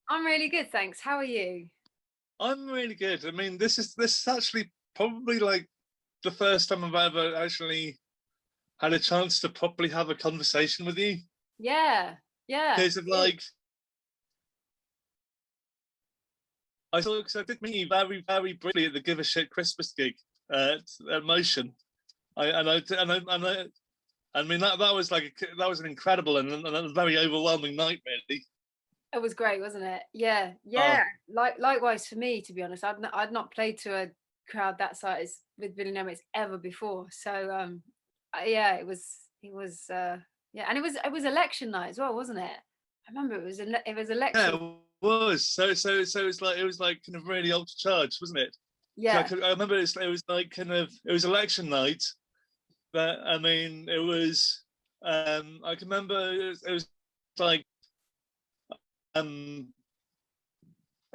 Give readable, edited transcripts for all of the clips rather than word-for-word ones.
I'm really good, thanks. How are you? I'm really good. I mean, this is actually probably like the first time I've ever actually had a chance to properly have a conversation with you. Yeah, yeah, Because of good. like, I saw because I did meet you very, very briefly at the Give a Shit Christmas gig at Motion. I mean that was like that was an incredible and a very overwhelming night, really. It was great, wasn't it? Yeah, Oh yeah. Likewise for me, to be honest. I'd not played to a crowd that size with Billy Nomates ever before. So yeah, it was yeah, and it was election night as well, wasn't it? I remember it was yeah, election. it was. It was like kind of really ultra charged, wasn't it? So Yeah. I remember it was like kind of it was election night. But I mean, it was. I can remember it was like um,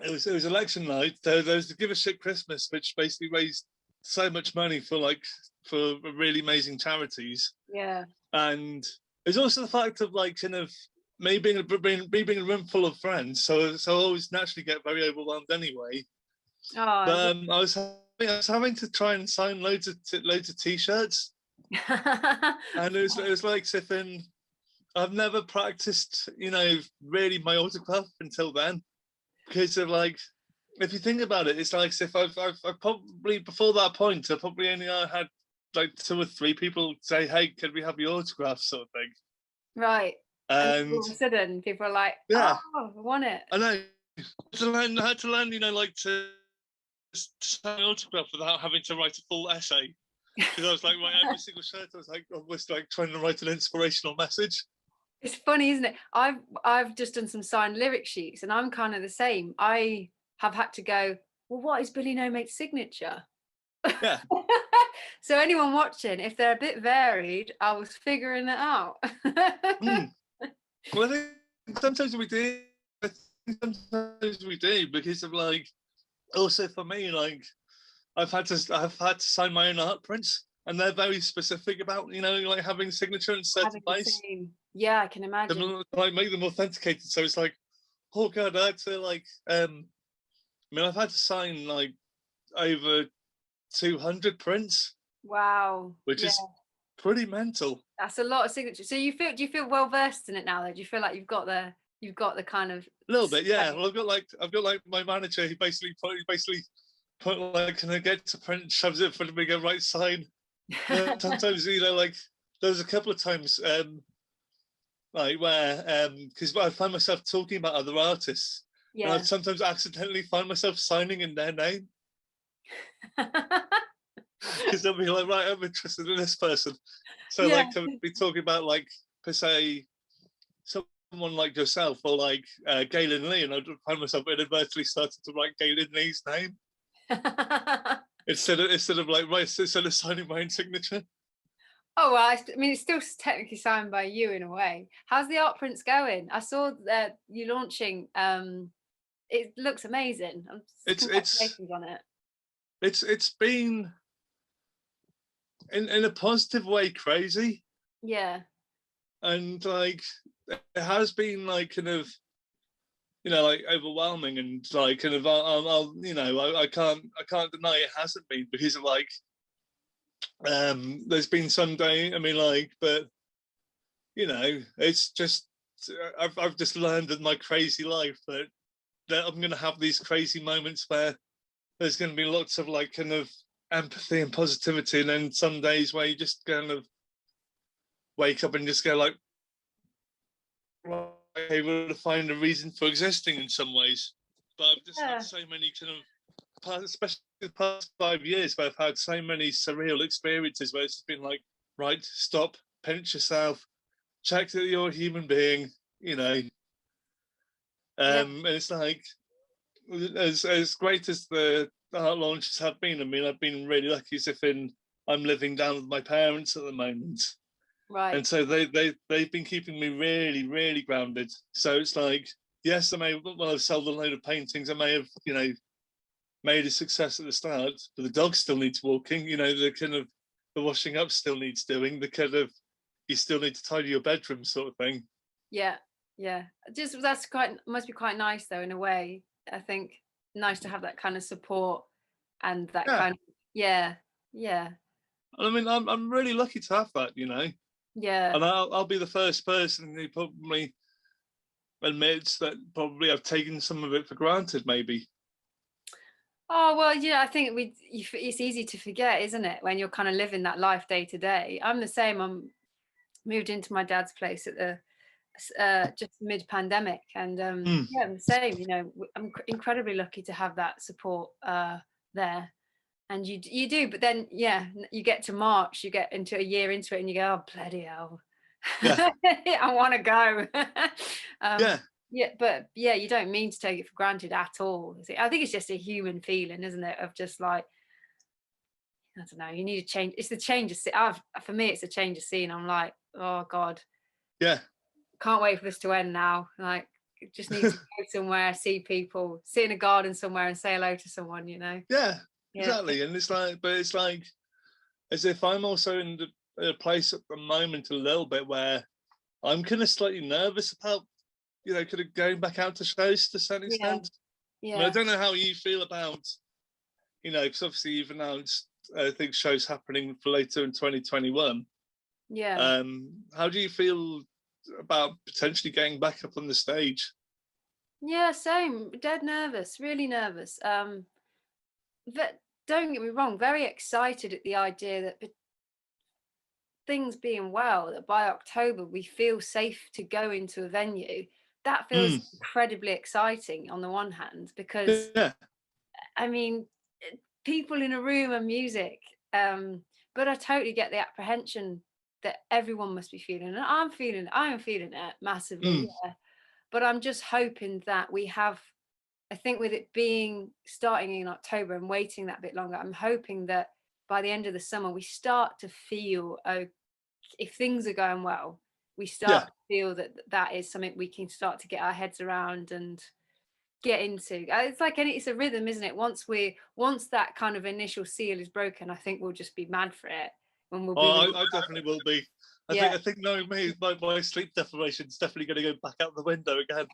it was election night. There was the Give a Shit Christmas, which basically raised so much money for really amazing charities, Yeah. and it's also the fact of like kind of me being a room full of friends. So I always naturally get very overwhelmed anyway. Oh, But I was having to try and sign loads of t-shirts, and it was like sipping. I've never practiced, really my autograph until then. Because of like, if you think about it, it's like if I've probably before that point, I probably only had like two or three people say, "Hey, can we have your autograph?" sort of thing. right. And And all of a sudden people are like, yeah, oh, I want it. I know. I had to learn, like to sign an autograph without having to write a full essay. Because I was like, right, every single shirt, I was like, almost like trying to write an inspirational message. It's funny, isn't it? I've just done some signed lyric sheets, and I'm kind of the same. I have had to go, well, what is Billy No Mate's signature? Yeah. So anyone watching, if they're a bit varied, I was figuring it out. Mm. Well, I think sometimes we do. I think sometimes we do because of like. Also, for me, like I've had to sign my own art prints, and they're very specific about like having signature in a certain Having the place. same, yeah, I can imagine. Like make them authenticated. So it's like, oh god, I had to like. I mean, I've had to sign like over 200 prints, Wow, which yeah, is pretty mental. that's a lot of signatures. So do you feel well versed in it now? Though, do you feel like you've got the kind of A little bit, yeah. sway? Well, I've got like my manager. He basically put like, can I get to print? Shoves it in front of me. Go right sign. Sometimes like there was a couple of times like where because I find myself talking about other artists, and I'd Yeah. sometimes accidentally find myself signing in their name because they'll be like, right, I'm interested in this person. So Yeah. like to be talking about like per se someone like yourself or like Galen Lee, and I'd find myself inadvertently starting to write Galen Lee's name instead of like right instead of signing my own signature. Oh, well, I mean, it's still technically signed by you in a way. How's the art prints going? I saw that you launching. It looks amazing. It's it's Congratulations on it. it's been in a positive way crazy, Yeah, and like it has been like kind of like overwhelming and like kind of I'll I can't deny it hasn't been because of like there's been some day I mean like but it's just I've just learned in my crazy life that I'm gonna have these crazy moments where there's gonna be lots of like kind of empathy and positivity, and then some days where you just kind of wake up and just go like able to find a reason for existing in some ways. But I've just had yeah, so many kind of, especially the past 5 years, where I've had so many surreal experiences where it's been like, right, stop, pinch yourself, check that you're a human being, you know. yeah, And it's like, as great as the art launches have been, I mean, I've been really lucky as if I'm living down with my parents at the moment. right. And so they've been keeping me really really grounded. So it's like yes, I may have sold a load of paintings, I may have made a success at the start, but the dog still needs walking. The kind of the washing up still needs doing. The kind of you still need to tidy your bedroom sort of thing. Yeah, Yeah. Just must be quite nice though in a way. I think nice to have that kind of support and that Yeah, kind of yeah, yeah, I mean, I'm really lucky to have that, you know, yeah. and I'll be the first person who probably admits that probably I've taken some of it for granted, maybe. Oh well, yeah. I think it's easy to forget, isn't it, when you're kind of living that life day to day. I'm the same. I'm moved into my dad's place at the just mid-pandemic, and Mm, yeah, I'm the same. You know, I'm incredibly lucky to have that support there, and you do. But then, yeah, you get to March, you get into a year into it, and you go, oh bloody hell, yeah, I want to go. um, yeah, yeah, but yeah, you don't mean to take it for granted at all. I think it's just a human feeling, isn't it, of just like I don't know, you need a change. It's the change of scene. For me, it's a change of scene. I'm like, oh God, yeah, can't wait for this to end now. Like, just need to go somewhere, see people, sit in a garden somewhere and say hello to someone, you know? yeah, Yeah. exactly. And it's like, but it's like as if I'm also in a place at the moment a little bit where I'm kind of slightly nervous about, you know, kind of going back out to shows to some Yeah. extent. I mean, I Yeah. don't know how you feel about, you know, because obviously you've announced, I think, shows happening for later in 2021. Yeah. How do you feel about potentially getting back up on the stage? Yeah. Same. Dead nervous, really nervous. But don't get me wrong, very excited at the idea that things being well, that by October we feel safe to go into a venue. That feels Mm, incredibly exciting on the one hand, because yeah, I mean, people in a room and music. But I totally get the apprehension that everyone must be feeling, and I am feeling it massively. mm, Yeah. But I'm just hoping that we have. I think with it being starting in October and waiting that bit longer, I'm hoping that by the end of the summer we start to feel, oh, if things are going well, we yeah. start to feel that that is something we can start to get our heads around and get into. It's like it's a rhythm, isn't it? Once that kind of initial seal is broken, I think we'll just be mad for it when we'll be Oh, really I definitely will be. yeah. I think knowing me, my sleep deprivation is definitely going to go back out the window again.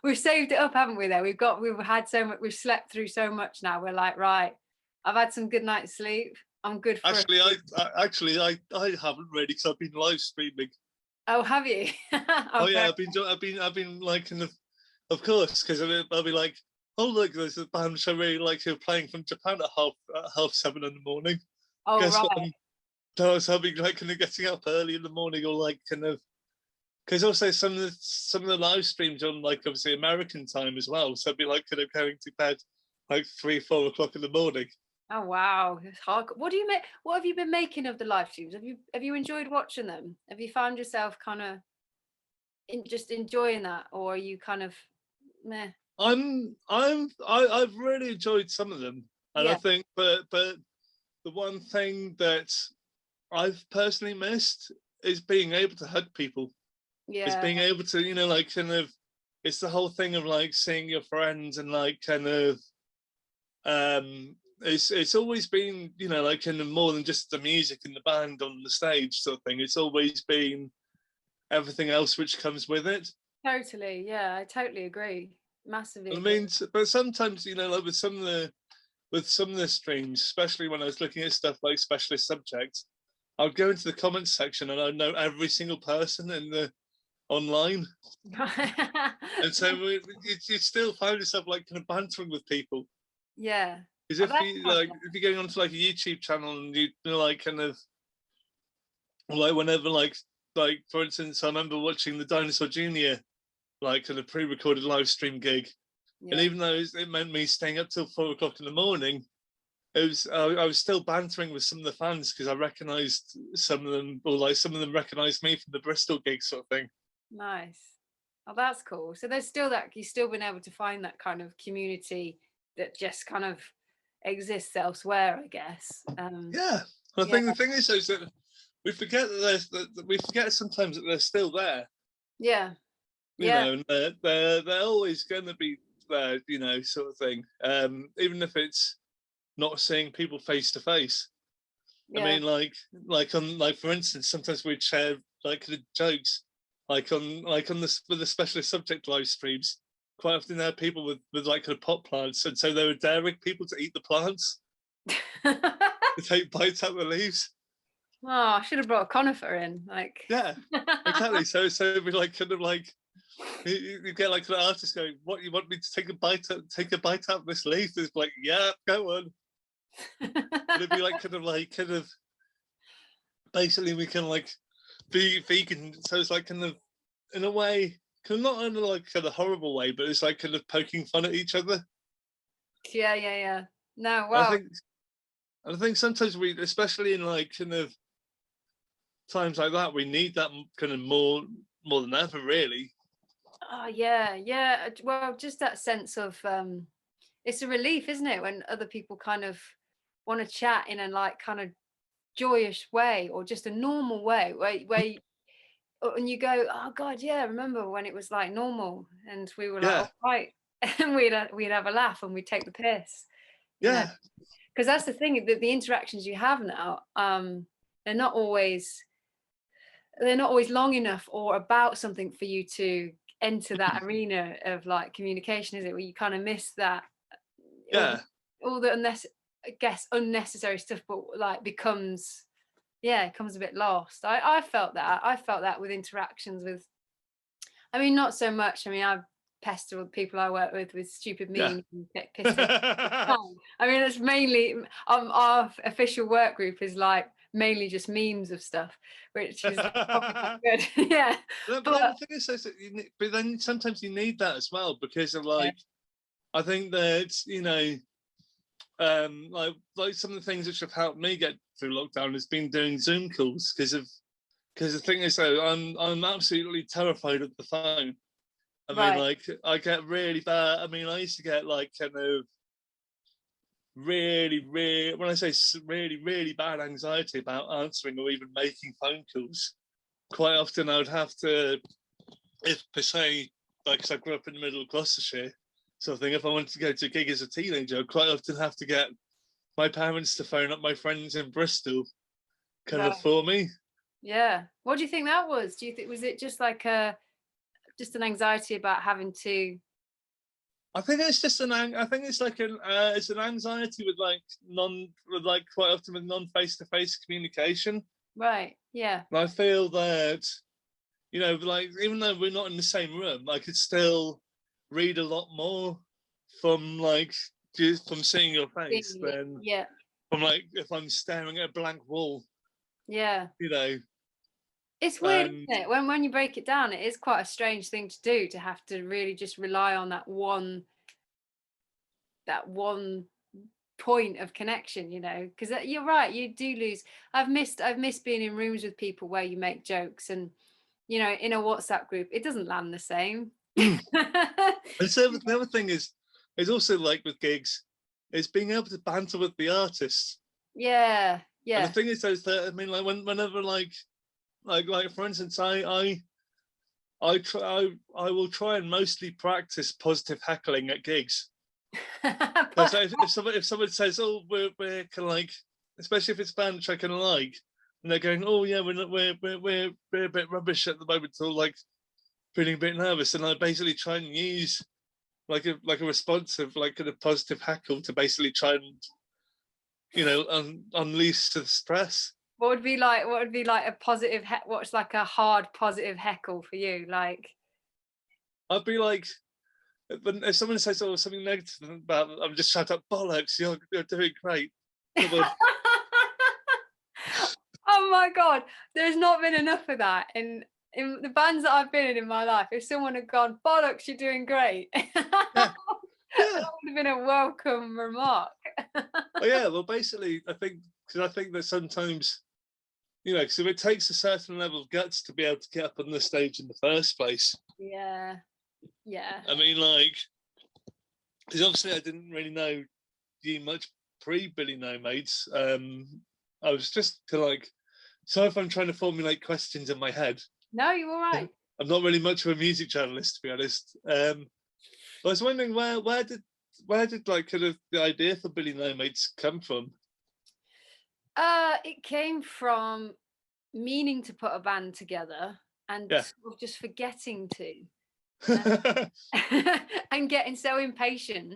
We've saved it up, haven't we? Though we've had so much, we've slept through so much now. We're like, right, I've had some good night's sleep. I'm good for a Actually, few. I haven't really because I've been live streaming. Oh, have you? Oh Oh, yeah, fair. I've been like in the, of course, because I'll be like, oh look, there's a band I really like who are playing from Japan at half 7 in the morning. Oh, Guess right. what? So I was having like kind of getting up early in the morning or like kind of because also some of the live streams on like obviously American time as well. So I'd be like kind of going to bed like 3, 4 o'clock in the morning. Oh, wow. It's hard. What do you make? What have you been making of the live streams? Have you enjoyed watching them? Have you found yourself kind of just enjoying that, or are you kind of meh? I've really enjoyed some of them, and I Yeah. think but the one thing that I've personally missed is being able to hug people. Is Yeah. being able to, you know, like kind of, it's the whole thing of like seeing your friends and like kind of, it's always been, you know, like kind of more than just the music and the band on the stage sort of thing. It's always been everything else which comes with it. Totally. Yeah, I totally agree. Massively I agree. mean, but sometimes, you know, like with some of the streams, especially when I was looking at stuff like specialist subjects, I would go into the comments section and I know every single person in the online. And so you still find yourself like kind of bantering with people. Yeah. Because Oh, that's quite if you're going onto like a YouTube channel and you know, like kind of like whenever like for instance, I remember watching the Dinosaur Junior like kind of pre-recorded live stream gig, and yeah. even though it meant me staying up till 4 o'clock in the morning, it was I was still bantering with some of the fans because I recognised some of them, or like some of them recognised me from the Bristol gig sort of thing. Nice. Oh, that's cool. So there's still that you've still been able to find that kind of community that just kind of exists elsewhere, I guess. Yeah, I Yeah, think the thing is that we forget that we forget sometimes that they're still there, yeah, you yeah, know, and they're always going to be there, you know, sort of thing. Even if it's not seeing people face to face. I yeah, mean, like on like for instance, sometimes we'd share like the jokes. like on the with the specialist subject live streams, quite often there are people with like kind of pot plants, and so they were daring people to eat the plants, to take bites out the leaves. Oh, I should have brought a conifer in. Like, Yeah, exactly. So it'd be like kind of like you get like an artist going, "What, you want me to take a bite out of this leaf?" It's like, "Yeah, go on." It'd be like kind of basically we can like be vegan, so it's like kind of in a way, kind of not in a like kind of horrible way, but it's like kind of poking fun at each other. yeah. No, I wow. think I think sometimes we, especially in like kind of times like that, we need that kind of more than ever, really. Oh, yeah. Well, just that sense of it's a relief, isn't it, when other people kind of want to chat in a like kind of joyous way or just a normal way and you go, oh God, yeah, remember when it was like normal and we were like, Yeah, all right, and we'd have a laugh and we'd take the piss, you know, yeah, because that's the thing, that the interactions you have now, they're not always they're not always long enough or about something for you to enter that arena of like communication, is it? Where you kind of miss that, all the yeah, I guess unnecessary stuff, but like becomes, yeah, it comes a bit lost. I felt that. I felt that with interactions with, I mean, not so much. I mean, I pester the people I work with stupid yeah. memes and get pissed off all the time. I mean, it's mainly our official work group is like mainly just memes of stuff, which is probably not good. Yeah, But but then the thing is, that but then sometimes you need that as well because of yeah, like I think that like some of the things which have helped me get through lockdown has been doing Zoom calls because the thing is though I'm absolutely terrified of the phone. I mean, right. like I get really bad. I mean, I used to get like kind of really when I say really bad anxiety about answering or even making phone calls. Quite often I would have to, if per se, like, cause I grew up in the middle of Gloucestershire, sort of thing. If I wanted to go to a gig as a teenager, I'd quite often have to get my parents to phone up my friends in Bristol, kind of Right. for me. Yeah. What do you think that was? Do you think, was it just like just an anxiety about having to, I think it's just I think it's like it's an anxiety with like quite often with non face to face communication. right? Yeah. And I feel that like even though we're not in the same room, I could still read a lot more from like just from seeing your face than Yeah. from like if I'm staring at a blank wall, Yeah. you know. It's weird, And isn't it? When you break it down, it is quite a strange thing to do, to have to really just rely on that one point of connection, because you're right, you do lose. I've missed being in rooms with people where you make jokes, and in a WhatsApp group it doesn't land the same. so the other thing is also like with gigs, is being able to banter with the artists. Yeah, And the yeah. thing is that I mean like whenever like for instance I will try and mostly practice positive heckling at gigs. Because if someone says, "Oh, we're kind of like," especially if it's a band which I kind of like, and they're going, "Oh yeah, we're not, we're a bit rubbish at the moment," or like feeling a bit nervous, and I basically try and use like a responsive like kind of positive heckle to basically try and unleash the stress. what would be like a positive what's like a hard positive heckle for you, like? I'd be like, if someone says something negative about, I'm just shout out bollocks. You're doing great. Come on. Oh my God, there's not been enough of that in the bands that I've been in my life. If someone had gone, bollocks, you're doing great, Yeah, that yeah. would have been a welcome remark. Oh yeah. Well, basically, I think that sometimes because it takes a certain level of guts to be able to get up on the stage in the first place. Yeah, yeah. I mean, like, because obviously I didn't really know you much pre Billy Nomates. I was just kind of like, so if I'm trying to formulate questions in my head, No, you're all right. I'm not really much of a music journalist, to be honest. I was wondering where did like kind of the idea for Billy Nomates come from? It came from meaning to put a band together. and Yeah. sort of just forgetting to, and getting so impatient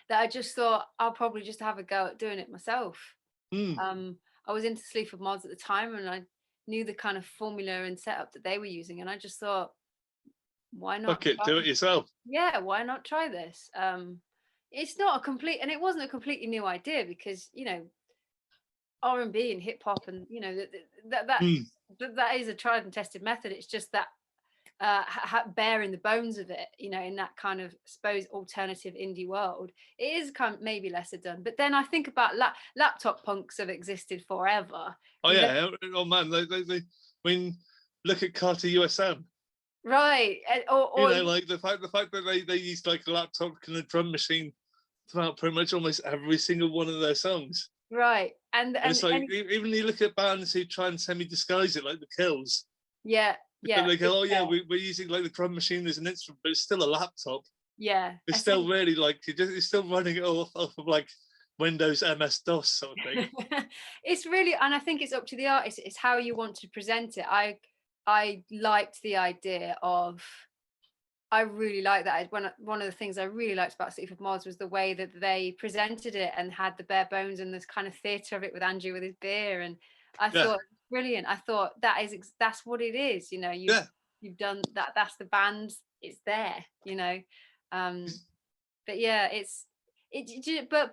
that I just thought I'll probably just have a go at doing it myself. Mm, I was into Sleaford Mods at the time, and I knew the kind of formula and setup that they were using, and I just thought, why not fuck it, try? do it yourself. Yeah, why not try this? It's not a complete, and it wasn't a completely new idea, because R&B and hip hop, and that that Mm, that is a tried and tested method. It's just that bearing the bones of it, in that kind of, I suppose, alternative indie world, it is kind of maybe lesser done. But then I think about laptop punks have existed forever. oh Do they? yeah, oh man, I mean, look at Carter USM. Right, You or know, like the fact that they used like a laptop kind of drum machine throughout pretty much almost every single one of their songs. right, And it's like, even you look at bands who try and semi-disguise it, like the Kills. yeah, But yeah, they go, oh yeah, we're using like the drum machine as an instrument, but it's still a laptop. yeah. It's still really like, it's still running it off of like Windows MS DOS sort of thing. It's really, and I think it's up to the artist. It's how you want to present it. I liked the idea of. I really like that. One of the things I really liked about Sleaford Mods was the way that they presented it and had the bare bones and this kind of theatre of it with Andrew with his beer, and I Yeah, thought brilliant. I thought that's what it is. yeah. You've done that. That's the band. It's there. But yeah,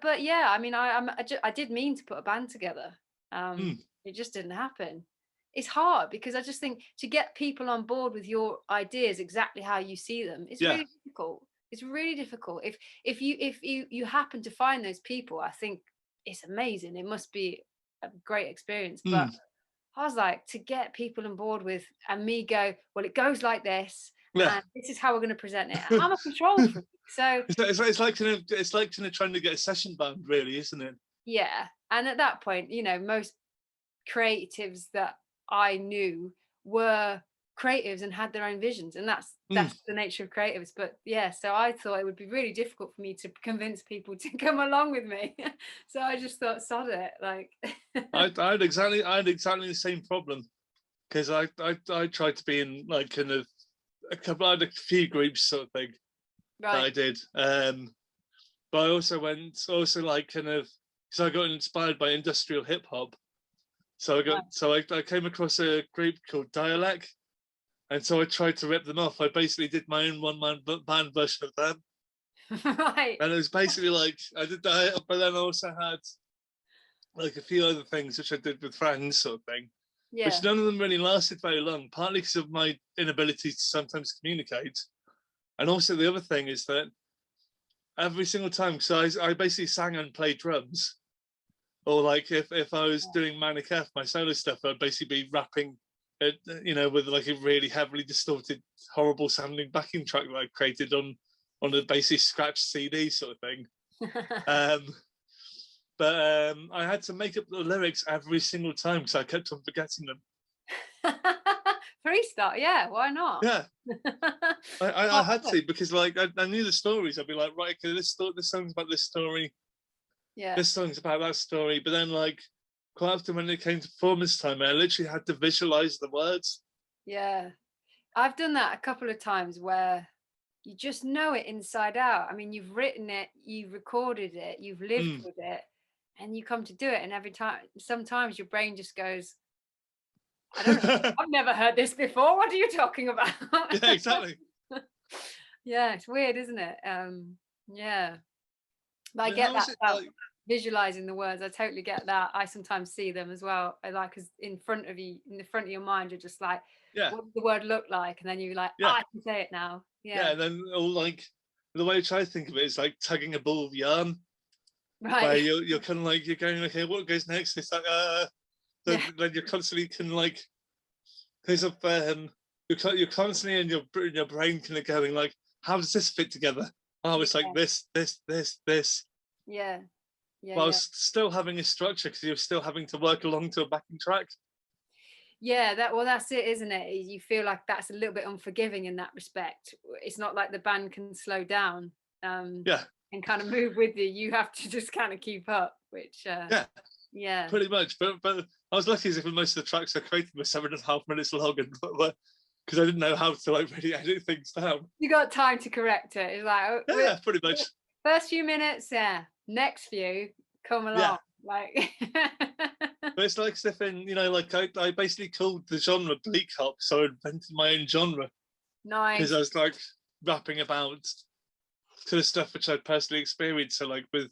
but yeah. I mean, I did mean to put a band together. Mm, It just didn't happen. It's hard, because I just think to get people on board with your ideas exactly how you see them is yeah, really difficult. It's really difficult. If you happen to find those people, I think it's amazing. It must be a great experience. But mm, I was like, to get people on board with, and me go, well, it goes like this, yeah. and this is how we're going to present it. I'm a control freak, so It's like kind of trying to get a session band, really, isn't it? yeah. And at that point, most creatives that I knew were creatives and had their own visions, and that's Mm. the nature of creatives. But yeah, so I thought it would be really difficult for me to convince people to come along with me. So I just thought, sod it, like. I had exactly the same problem, because I tried to be in like kind of I had a few groups sort of thing that I Right. did. But I also like kind of, because I got inspired by industrial hip hop. I came across a group called Dialect, and so I tried to rip them off. I basically did my own one man band version of them, Right. and it was basically like I did that, but then I also had like a few other things which I did with friends sort of thing, which Yeah. none of them really lasted very long, partly because of my inability to sometimes communicate. And also the other thing is that every single time, because I basically sang and played drums, or like if I was doing Manic F, my solo stuff, I'd basically be rapping, with like a really heavily distorted, horrible sounding backing track that I created on a basically scratched CD sort of thing. Um, but I had to make up the lyrics every single time because I kept on forgetting them. Freestyle, yeah, why not? Yeah, I Oh, had to, because like I knew the stories. I'd be like, right, okay, this song's about this story, yeah, this song's about that story. But then like quite often when it came to performance time, I literally had to visualize the words. yeah. I've done that a couple of times where you just know it inside out. I mean, you've written it, you've recorded it, you've lived Mm. with it, and you come to do it. And every time, sometimes your brain just goes, I don't know, I've never heard this before. What are you talking about? Yeah, exactly. Yeah, it's weird, isn't it? Yeah. But I get How that is it about like? visualizing the words. I totally get that. I sometimes see them as well. I like, as in front of you, in the front of your mind, you're just like, Yeah, what does the word look like? And then you're like, yeah, I can say it now. yeah. Yeah. And then all like the way I try to think of it is like tugging a ball of yarn, where Right. you're kind of like you're going, okay, what goes next? It's like Yeah. then you're constantly can like because of you're constantly in your brain kind of going like, how does this fit together? Oh, it's like Yeah. this, Yeah. Yeah. while Yeah. still having a structure because you're still having to work along to a backing track. Yeah, that's it, isn't it? You feel like that's a little bit unforgiving in that respect. It's not like the band can slow down, um, Yeah, and kind of move with you. You have to just kind of keep up, which, yeah, yeah. pretty much. But I was lucky as if most of the tracks I created were 7.5 minutes long, and because I didn't know how to like really edit things down. You got time to correct it. It's like, Yeah, pretty much. first few minutes, yeah. Next few, come along. Yeah. Like, But it's like Stephen, you know, like I basically called the genre bleak hop, so I invented my own genre because nice. I was like rapping about kind of stuff which I'd personally experienced. So like with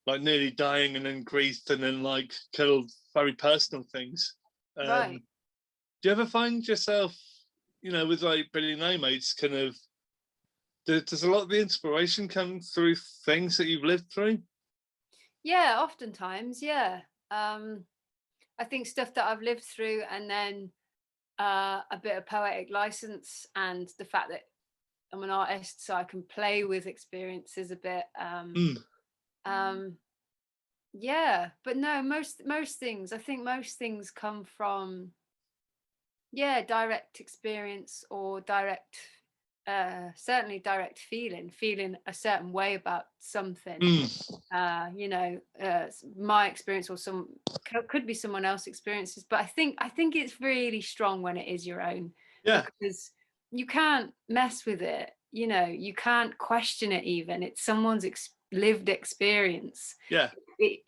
like nearly dying and then grief and then like kind of very personal things. Right. Do you ever find yourself, you know, with like Billy Nomates, kind of, does a lot of the inspiration come through things that you've lived through? Yeah, oftentimes, yeah. I think stuff that I've lived through, and then a bit of poetic license, and the fact that I'm an artist, so I can play with experiences a bit. Mm. Um, yeah, but no, most things. I think most things come from, yeah, direct experience, or direct, certainly direct feeling a certain way about something. Mm. You know, my experience, or could be someone else's experiences, but I think it's really strong when it is your own, Yeah. because you can't mess with it, you know, you can't question it. Even it's someone's lived experience. Yeah. It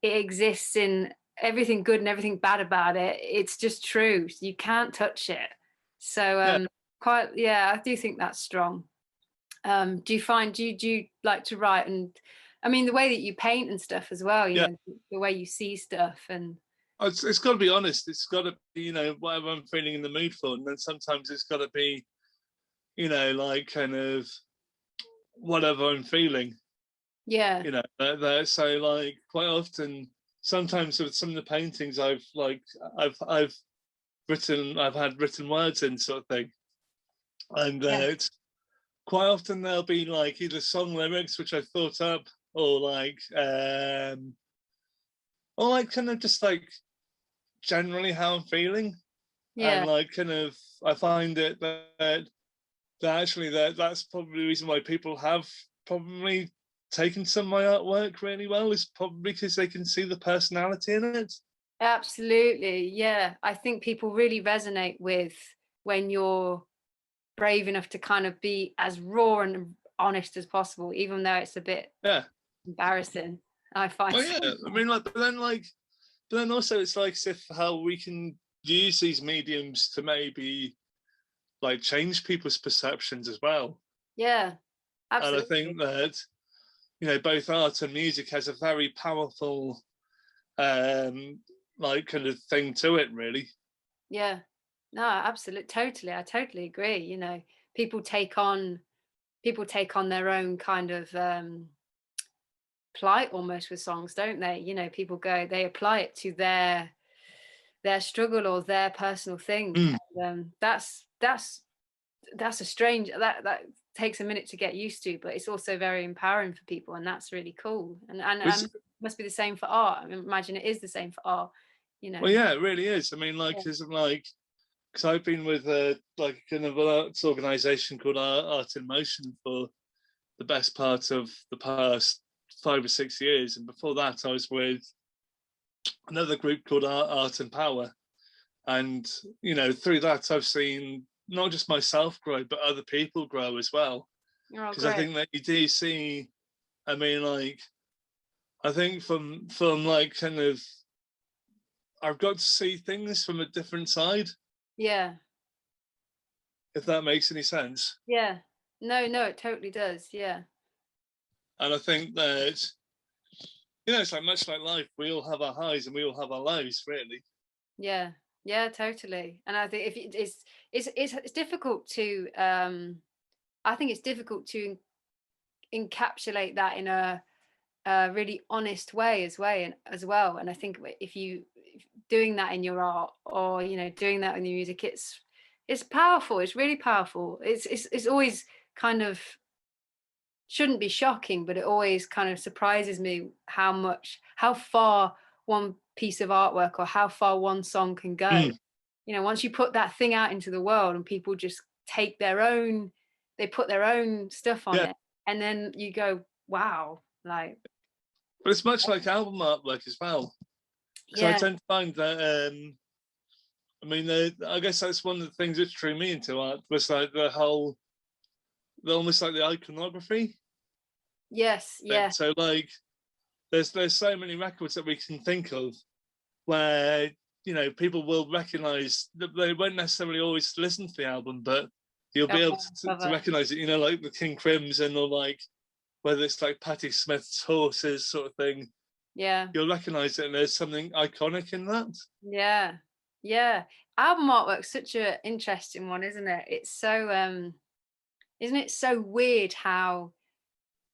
exists in everything good and everything bad about it. It's just true, you can't touch it. So Yeah. quite, yeah, I do think that's strong. Do you find, do you like to write? And I mean, the way that you paint and stuff as well, you Yeah. know, the way you see stuff. And It's got to be honest. It's got to be, you know, whatever I'm feeling in the mood for. And then sometimes it's got to be, you know, like kind of whatever I'm feeling, yeah, you know. So like quite often, sometimes with some of the paintings I've I've had written words in, sort of thing. And yeah, it's quite often there'll be like either song lyrics which I thought up, or like kind of just like generally how I'm feeling. yeah, And like kind of I find it that actually that's probably the reason why people have probably taken some of my artwork really well, is probably because they can see the personality in it. absolutely. Yeah, I think people really resonate with when you're brave enough to kind of be as raw and honest as possible, even though it's a bit Yeah. embarrassing, I find. Oh yeah. I mean, but then also it's like as if how we can use these mediums to maybe like change people's perceptions as well. Yeah, And I absolutely. think that, you know, both art and music has a very powerful um like kind of thing to it, really. Yeah. No, absolutely, totally. I totally agree. You know, people take on their own kind of plight almost with songs, don't they? You know, people go, they apply it to their struggle or their personal thing. Mm. And that's a strange, that takes a minute to get used to, but it's also very empowering for people, and that's really cool. And must be the same for art. I imagine it is the same for art, you know. Well, yeah, it really is. I mean, like, Yeah. isn't like, because I've been with like kind of an arts organisation called Art in Motion for the best part of the past 5 or 6 years, and before that, I was with another group called Art and Power, and you know, through that, I've seen not just myself grow, but other people grow as well. Oh, Because I great. think that you do see. I mean, like, I think from like kind of, I've got to see things from a different side, Yeah. if that makes any sense. Yeah. No, no, it totally does. Yeah. And I think that, you know, it's like much like life, we all have our highs and we all have our lows, really. Yeah. Yeah, totally. And I think if it's difficult to I think it's difficult to encapsulate that in a really honest way as well. And I think if you doing that in your art, or you know, doing that in your music, it's powerful. It's really powerful. It's always kind of, shouldn't be shocking, but it always kind of surprises me how far one piece of artwork or how far one song can go. Mm. You know, once you put that thing out into the world and people just take they put their own stuff on Yeah, it, and then you go, wow, like, but it's much like album artwork as well. Because I yeah, tend to find that, I mean, I guess that's one of the things that drew me into art, was like almost like the iconography. Yes, yeah, So like, there's so many records that we can think of where, you know, people will recognize that they won't necessarily always listen to the album, but you'll be able to cover. recognize it, you know, like the King Crimson, or like whether it's like Patti Smith's Horses sort of thing. Yeah, You'll recognize it, and there's something iconic in that. yeah, yeah. Album artwork's such a interesting one, isn't it? It's so isn't it so weird how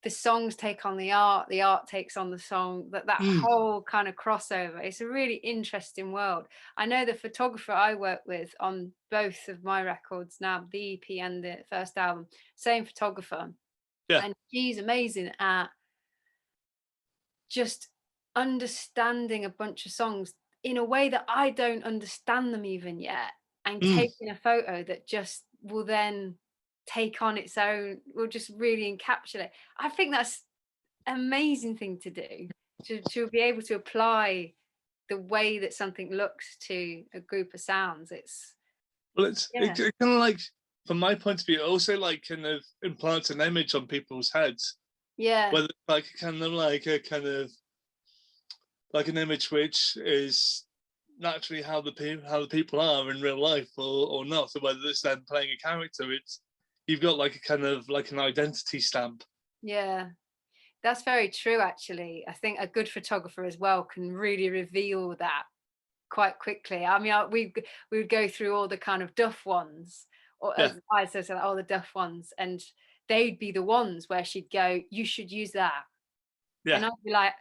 the songs take on the art takes on the song, that Mm, whole kind of crossover. It's a really interesting world. I know the photographer I work with on both of my records now, the EP and the first album, same photographer. yeah. And she's amazing at just understanding a bunch of songs in a way that I don't understand them even yet, and Mm. taking a photo that just will then take on its own, will just really encapsulate. I think that's an amazing thing to do, to be able to apply the way that something looks to a group of sounds. It's Well, yeah, it kind of like, from my point of view, it also like kind of implants an image on people's heads, yeah, whether it's like kind of like a kind of like an image which is naturally how the people are in real life, or not, or whether it's them playing a character. It's, you've got like a kind of like an identity stamp. yeah. That's very true, actually. I think a good photographer as well can really reveal that quite quickly. I mean, we would go through all the kind of duff ones, or Yeah, as I said, so all the duff ones, and they'd be the ones where she'd go, "You should use that," yeah. and I'd be like,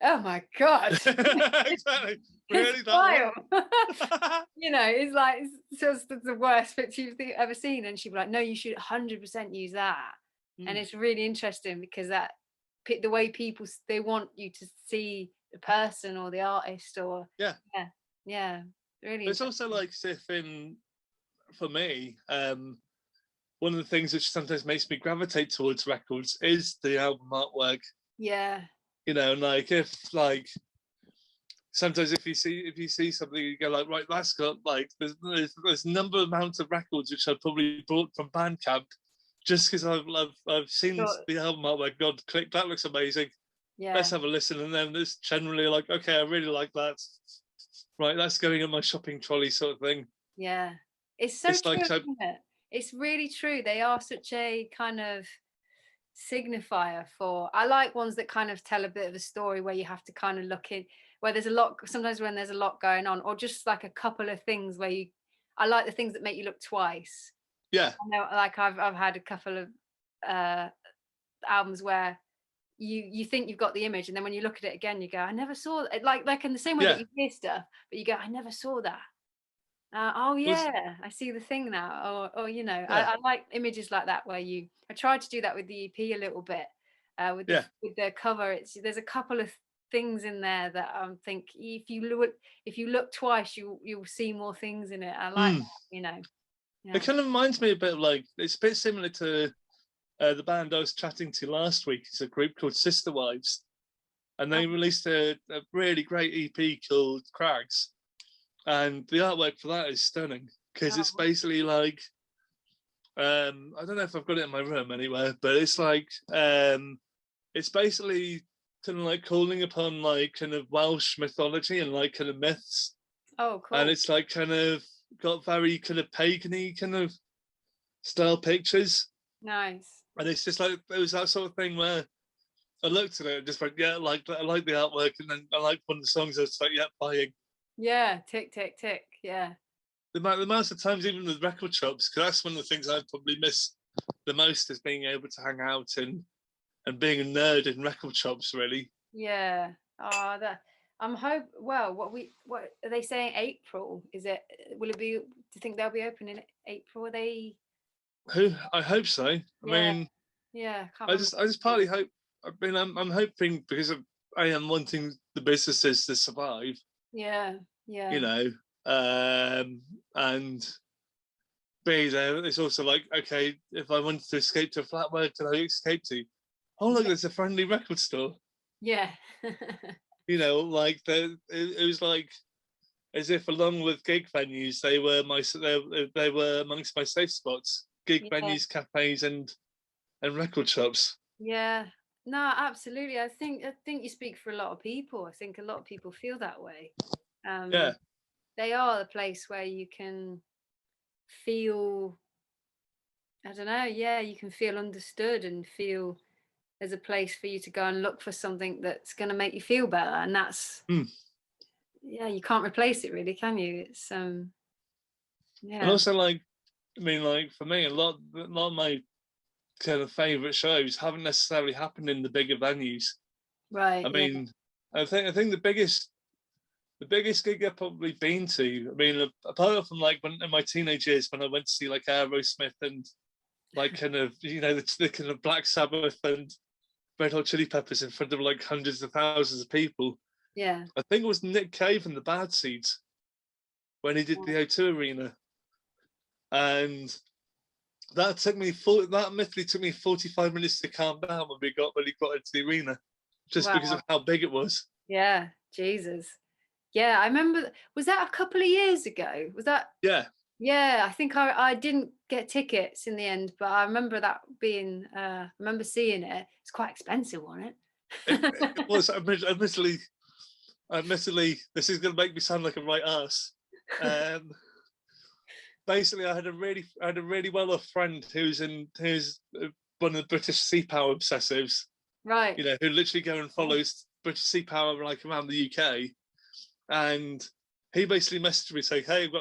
"Oh my god, Exactly. it's Really, that one? vile." You know, it's like it's just the worst picture you've ever seen, and she'd be like, "No, you should 100% use that," and Mm, it's really interesting because that the way people they want you to see the person or the artist, or yeah. yeah, yeah, really But it's also interesting. like, if in, for me, one of the things which sometimes makes me gravitate towards records is the album artwork. Yeah. You know, and like, if like, sometimes if you see something, you go like, right, that's got like, there's a number of amounts of records which I've probably bought from Bandcamp just because I've seen Sure. the album artwork. God, click, that looks amazing. Yeah. Let's have a listen, and then it's generally like, okay, I really like that. Right, that's going in my shopping trolley, sort of thing. Yeah. It's so It's true, like, so isn't it? It's really true. They are such a kind of signifier for, I like ones that kind of tell a bit of a story where you have to kind of look in, where there's a lot, sometimes when there's a lot going on, or just like a couple of things where you, I like the things that make you look twice. yeah, I know, like I've had a couple of uh albums where you think you've got the image, and then when you look at it again you go, I never saw it, like in the same way that yeah. you hear stuff but you go, I never saw that. Oh Was yeah, I see the thing now. Or you know, yeah, I like images like that where you. I tried to do that with the EP a little bit, yeah. with the cover. It's there's a couple of things in there that I think if you look twice, you'll see more things in it. I like Mm. that, you know. It Yeah. kind of reminds me a bit of like, it's a bit similar to the band I was chatting to last week. It's a group called Sister Wives, and Oh, they released a really great EP called Crags, and the artwork for that is stunning because it's oh, basically like, I don't know if I've got it in my room anywhere, but it's like, it's basically kind of like calling upon like kind of Welsh mythology and like kind of myths, oh, and cool. it's like kind of got very kind of pagan-y kind of style pictures, Nice. and it's just like, it was that sort of thing where I looked at it and just went, yeah, I like the artwork, and then I like one of the songs. I was like, yeah, buying. Yeah, tick, tick, tick. Yeah. The amount of times, even with record shops, because that's one of the things I probably miss the most, is being able to hang out and being a nerd in record shops, really. Yeah. Oh, that I'm hope. Well, what are they saying? April? Is it? Will it be? Do you think they'll be open in April? Are they? Who, I hope so. I Yeah. mean, Yeah. Can't remember. I just partly hope. I mean, I'm hoping because I am wanting the businesses to survive, Yeah. you Yeah. know, and be there. It's also like, okay, if I wanted to escape to a flat, where can I escape to? Oh, look, Yeah. there's a friendly record store. Yeah. You know, like it was like, as if along with gig venues, they were amongst my safe spots. Gig Yeah. venues, cafes, and record shops. Yeah. No, absolutely. I think you speak for a lot of people. I think a lot of people feel that way. Yeah, They are the place where you can feel, I don't know, yeah, you can feel understood and feel there's a place for you to go and look for something that's going to make you feel better. And that's, mm. yeah, you can't replace it really, can you? It's, And yeah, also like, I mean, like for me, a lot of my kind of favorite shows haven't necessarily happened in the bigger venues. right. I Yeah. mean, I think the biggest gig I've probably been to. I mean, apart from like when in my teenage years when I went to see like Aerosmith and like kind of the kind of Black Sabbath and Red Hot Chili Peppers in front of like hundreds of thousands of people. Yeah. I think it was Nick Cave in the Bad Seeds when he did the O2 Arena, and that mythically took me 45 minutes to calm down when he got into the arena, just because Wow. of how big it was. Yeah. Jesus. Yeah. I remember, was that a couple of years ago? Was that, Yeah, yeah, I think I didn't get tickets in the end, but I remember that being, I remember seeing it. It's quite expensive, wasn't it it? was. Admittedly, this is going to make me sound like a right ass. Um, Basically, I had a really well-off friend who's one of the British Sea Power obsessives. Right. Who literally go and follows British Sea Power like around the UK, and he basically messaged me saying, "Hey, I've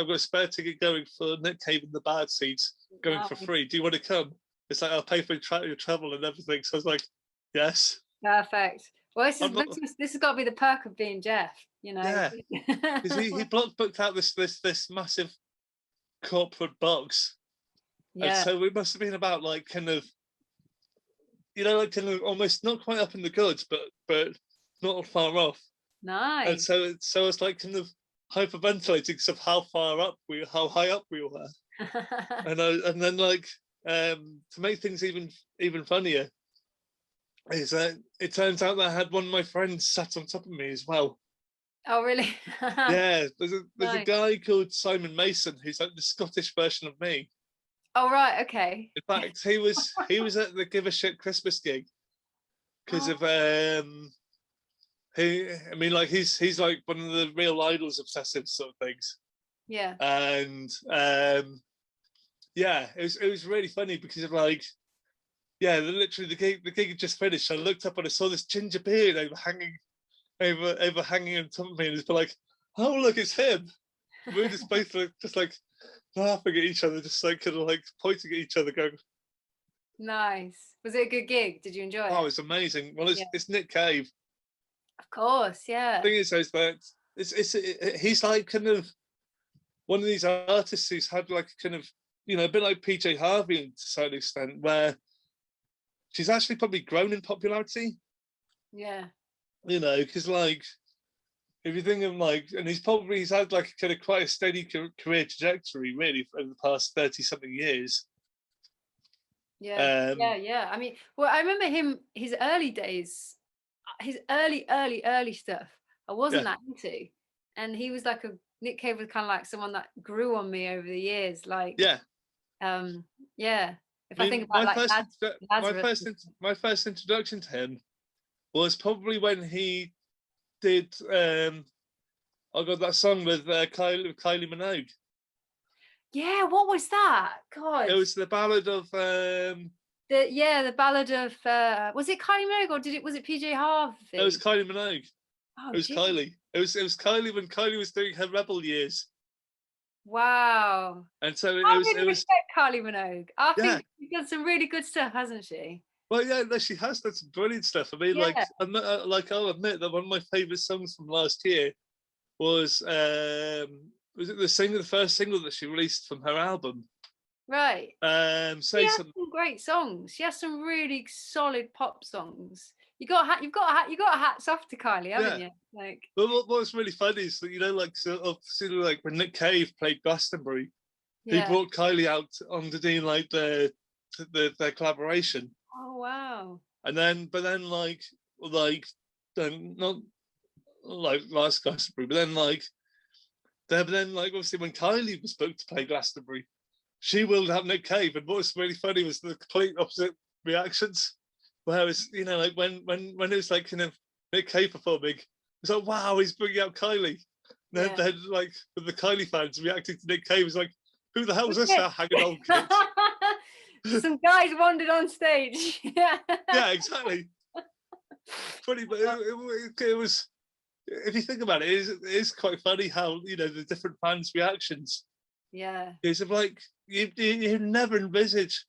got a spare ticket going for Nick Cave in the Bad Seats, going for Nice. free. Do you want to come?" It's like I'll pay for your travel and everything. So I was like, "Yes." Perfect. Well, I'm not. this has got to be the perk of being Jeff, you know. Yeah, because he booked out this massive corporate box, and Yeah. so we must have been about like kind of like kind of almost not quite up in the goods, but not far off. And Nice. so it's like kind of hyperventilating because of how high up we were, and then like to make things even funnier is that it turns out that I had one of my friends sat on top of me as well. Oh, really? Yeah, there's a Nice. guy called Simon Mason who's like the Scottish version of me. Oh, right. Okay. In fact, he was at the Give a Shit Christmas gig because Oh, of I mean, like he's like one of the real idols obsessive sort of things. yeah. And yeah, it was really funny because of like, yeah, literally the gig had just finished. I looked up and I saw this ginger beard overhanging on top of me, and it's like, oh look, it's him. We were just both like, just like laughing at each other, just like kind of like pointing at each other, going, Nice. Was it a good gig? Did you enjoy "Oh, it? it's amazing." Well, Yeah. it's Nick Cave. Of course. Yeah. Thing is that he's like kind of one of these artists who's had like kind of a bit like PJ Harvey to a certain extent, where she's actually probably grown in popularity. Yeah. Because like if you think of like, and he's had like kind of quite a steady career trajectory really over the past 30 something years. Yeah. Yeah. Um, Yeah. I mean, well, I remember his early days, his early stuff. I wasn't yeah, that into, and he was like a Nick Cave was kind of like someone that grew on me over the years. Like, yeah. um, yeah. If I I think mean, about like Lazarus, my first introduction to him was probably when he did I got that song with Kylie Minogue. yeah. What was that? It God, was the ballad of the ballad of was it Kylie Minogue or was it PJ it was Harvey? Kylie Minogue. Oh, It was gee, Kylie. It was Kylie when Kylie was doing her rebel years, wow. and so I it really was respect Kylie Minogue. I yeah. think she's done some really good stuff, hasn't she? Well, yeah, no, she has done some brilliant stuff. I mean, Yeah. I'll admit that one of my favourite songs from last year was it the first single that she released from her album? Right. She Say has something. some great songs. She has some really solid pop songs. You've got a hats off to Kylie, haven't Yeah. you? Like, But what's really funny is that like sort of like when Nick Cave played Glastonbury, he yeah. brought Kylie out on to do like their collaboration, Oh wow. but then like not like last Glastonbury, but then like But then, like, obviously, when Kylie was booked to play Glastonbury, she willed out Nick Cave, and what was really funny was the complete opposite reactions. Whereas, you know, like when it was like kind of Nick Cave performing, it's like, wow, he's bringing out Kylie. And then like the Kylie fans reacting to Nick Cave was like, who the hell was this hanging old kid? Some guys wandered on stage. Yeah, exactly. Funny, but it was. If you think about it, it is quite funny how, you know, the different fans' reactions. Yeah. It's like you never envisage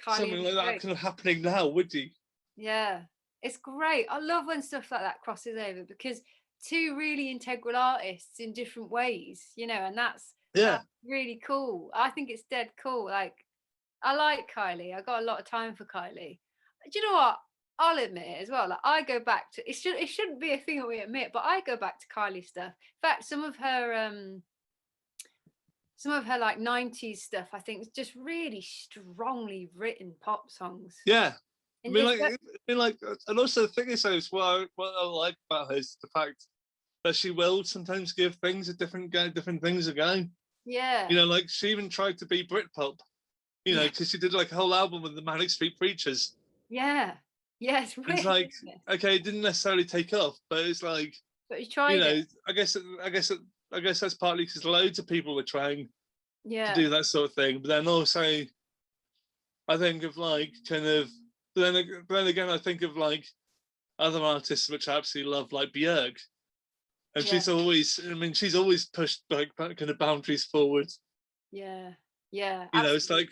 something like that kind of happening now, would you? Yeah, it's great. I love when stuff like that crosses over, because two really integral artists in different ways, you know, and that's really cool. I think it's dead cool. Like, I like Kylie. I got a lot of time for Kylie. Do you know what? I'll admit it as well. Like, I go back to it shouldn't be a thing that we admit, but I go back to Kylie stuff. In fact, some of her like 90s stuff, I think, is just really strongly written pop songs. Yeah. I And mean, like, and also the thing is, what I like about her is the fact that she will sometimes give things a different things a go. yeah. You know, like she even tried to be Britpop. You know, because she did like a whole album with the Manic Street Preachers. Yeah. Yeah, it's weird. It's like, okay, it didn't necessarily take off, but it's like, but you tried, you know, it. I guess that's partly because loads of people were trying to Yeah. do that sort of thing. But then also, I think of like kind of, then again, I think of like other artists which I absolutely love, like Björk. And she's always pushed like kind of boundaries forward. Yeah. Yeah. You know, it's like,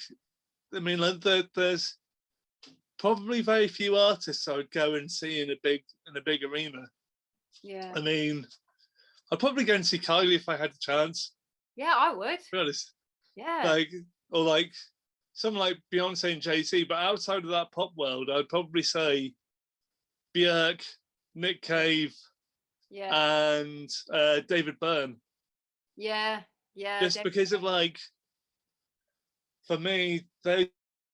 I mean, like there's probably very few artists I would go and see in a big arena. Yeah. I mean, I'd probably go and see Kylie if I had the chance. Yeah, I would. To be honest. Yeah. Like, or like someone like Beyonce and Jay-Z, but outside of that pop world, I'd probably say Björk, Nick Cave, and David Byrne. Yeah. Yeah. Just David because Byrne. of like, for me, they're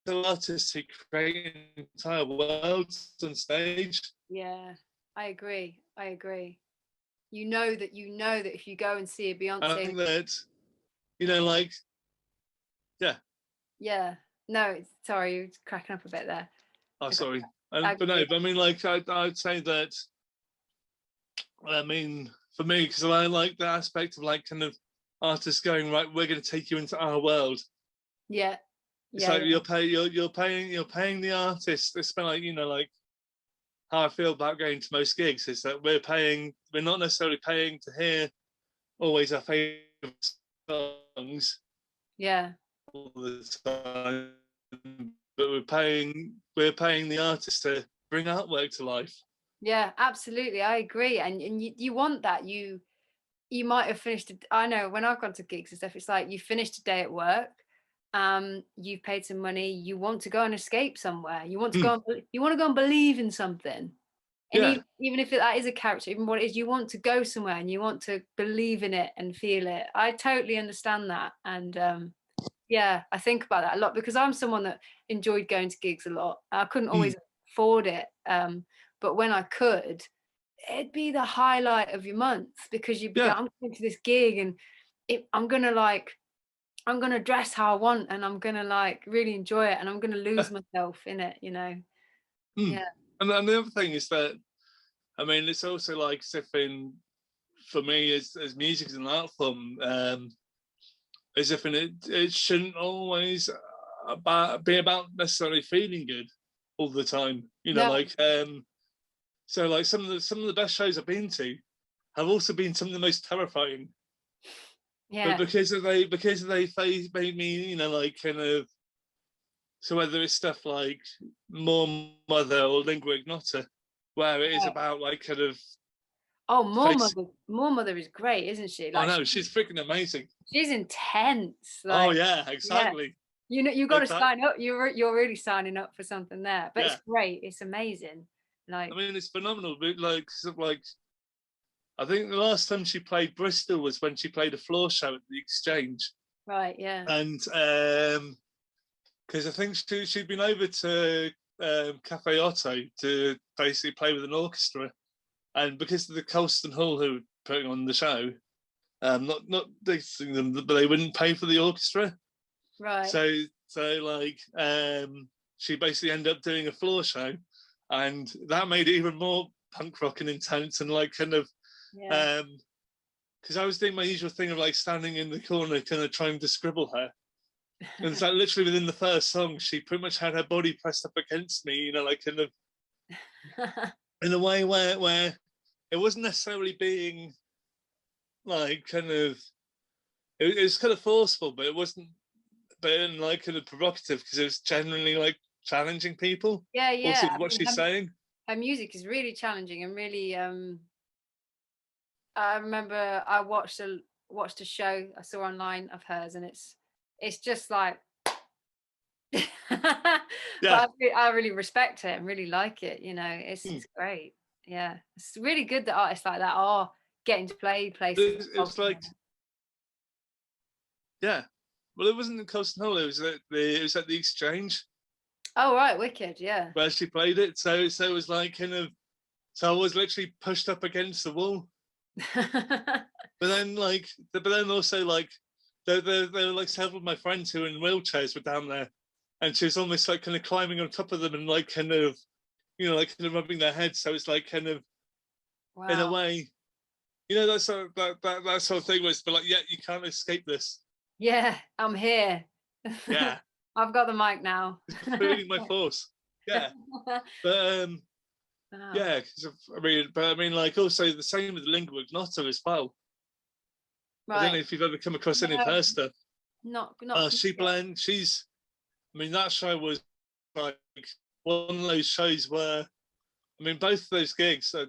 artists who create entire worlds on stage. Yeah, I agree. You know that if you go and see a Beyonce, I think that, you know, like, yeah. Yeah. No, sorry, you're cracking up a bit there. Oh, sorry. But no, but I mean, like, I'd say that, I mean, for me, because I like the aspect of like kind of artists going, right, we're going to take you into our world. Yeah. It's like you're paying the artist. It's been like, you know, like how I feel about going to most gigs is that we're not necessarily paying to hear always our favorite songs. Yeah. All the time, but we're paying the artist to bring artwork to life. Yeah, absolutely. I agree. And you want that. You might have finished. I know when I've gone to gigs and stuff, it's like you finished a day at work. You've paid some money. You want to go and escape somewhere. You want to go. You want to go and believe in something. And even if that is a character, even what it is, you want to go somewhere and you want to believe in it and feel it. I totally understand that. And yeah, I think about that a lot because I'm someone that enjoyed going to gigs a lot. I couldn't always afford it. But when I could, it'd be the highlight of your month because you'd be like, I'm going to this gig and I'm going to dress how I want and I'm going to like really enjoy it and I'm going to lose myself in it, you know? Yeah. And the other thing is that, I mean, it's also like for me as music is an art form, as if it shouldn't always be about necessarily feeling good all the time, you know, like so like some of the best shows I've been to have also been some of the most terrifying. Yeah. But because they made me, you know, like kind of, so whether it's stuff like More Mother or Lingua Ignota, where it is about like kind of More Mother is great, isn't she? Like, I know, she's freaking amazing. She's intense. Like, oh yeah, exactly. Yeah. You know, you've got to sign up. You're really signing up for something there. But it's great. It's amazing. Like, I mean, it's phenomenal. But like I think the last time she played Bristol was when she played a floor show at the Exchange. Right. Yeah. And because I think she'd been over to Cafe Otto to basically play with an orchestra, and because of the Colston Hall who were putting on the show, Not dissing them, but they wouldn't pay for the orchestra. Right. So like she basically ended up doing a floor show, and that made it even more punk rock and intense, and like kind of because I was doing my usual thing of like standing in the corner kind of trying to scribble her, and it's like literally within the first song she pretty much had her body pressed up against me, you know, like kind of in a way where it wasn't necessarily being like kind of it was kind of forceful, but it wasn't, but in like kind of provocative, because it was genuinely like challenging people. Yeah, Also, yeah. I what mean, she's saying. her music is really challenging and really. I remember I watched a show I saw online of hers, and it's just like. Yeah. But I really respect it and really like it. You know, Hmm. it's great. Yeah, it's really good that artists like that are getting to play places. It was like, yeah. Well, it wasn't in Coastal Hall. It was at the Exchange Oh right, wicked. Yeah. where she played it. So it was like kind of. So I was literally pushed up against the wall. But then also like there were like several of my friends who were in wheelchairs were down there, and she was almost like kind of climbing on top of them and like kind of, you know, like kind of rubbing their heads. So it's like kind of in a Wow. way, you know, that sort of thing was, but like, yeah, you can't escape this. Yeah, I'm here. Yeah, I've got the mic now. it's feeling my force. Yeah, but Wow. yeah, I mean, like also the same with Lingua Ignota as well. I don't know Right. if you've ever come across any of No, her stuff. not for me She yet. blends. I mean, that show was like one of those shows where, I mean, both of those gigs, I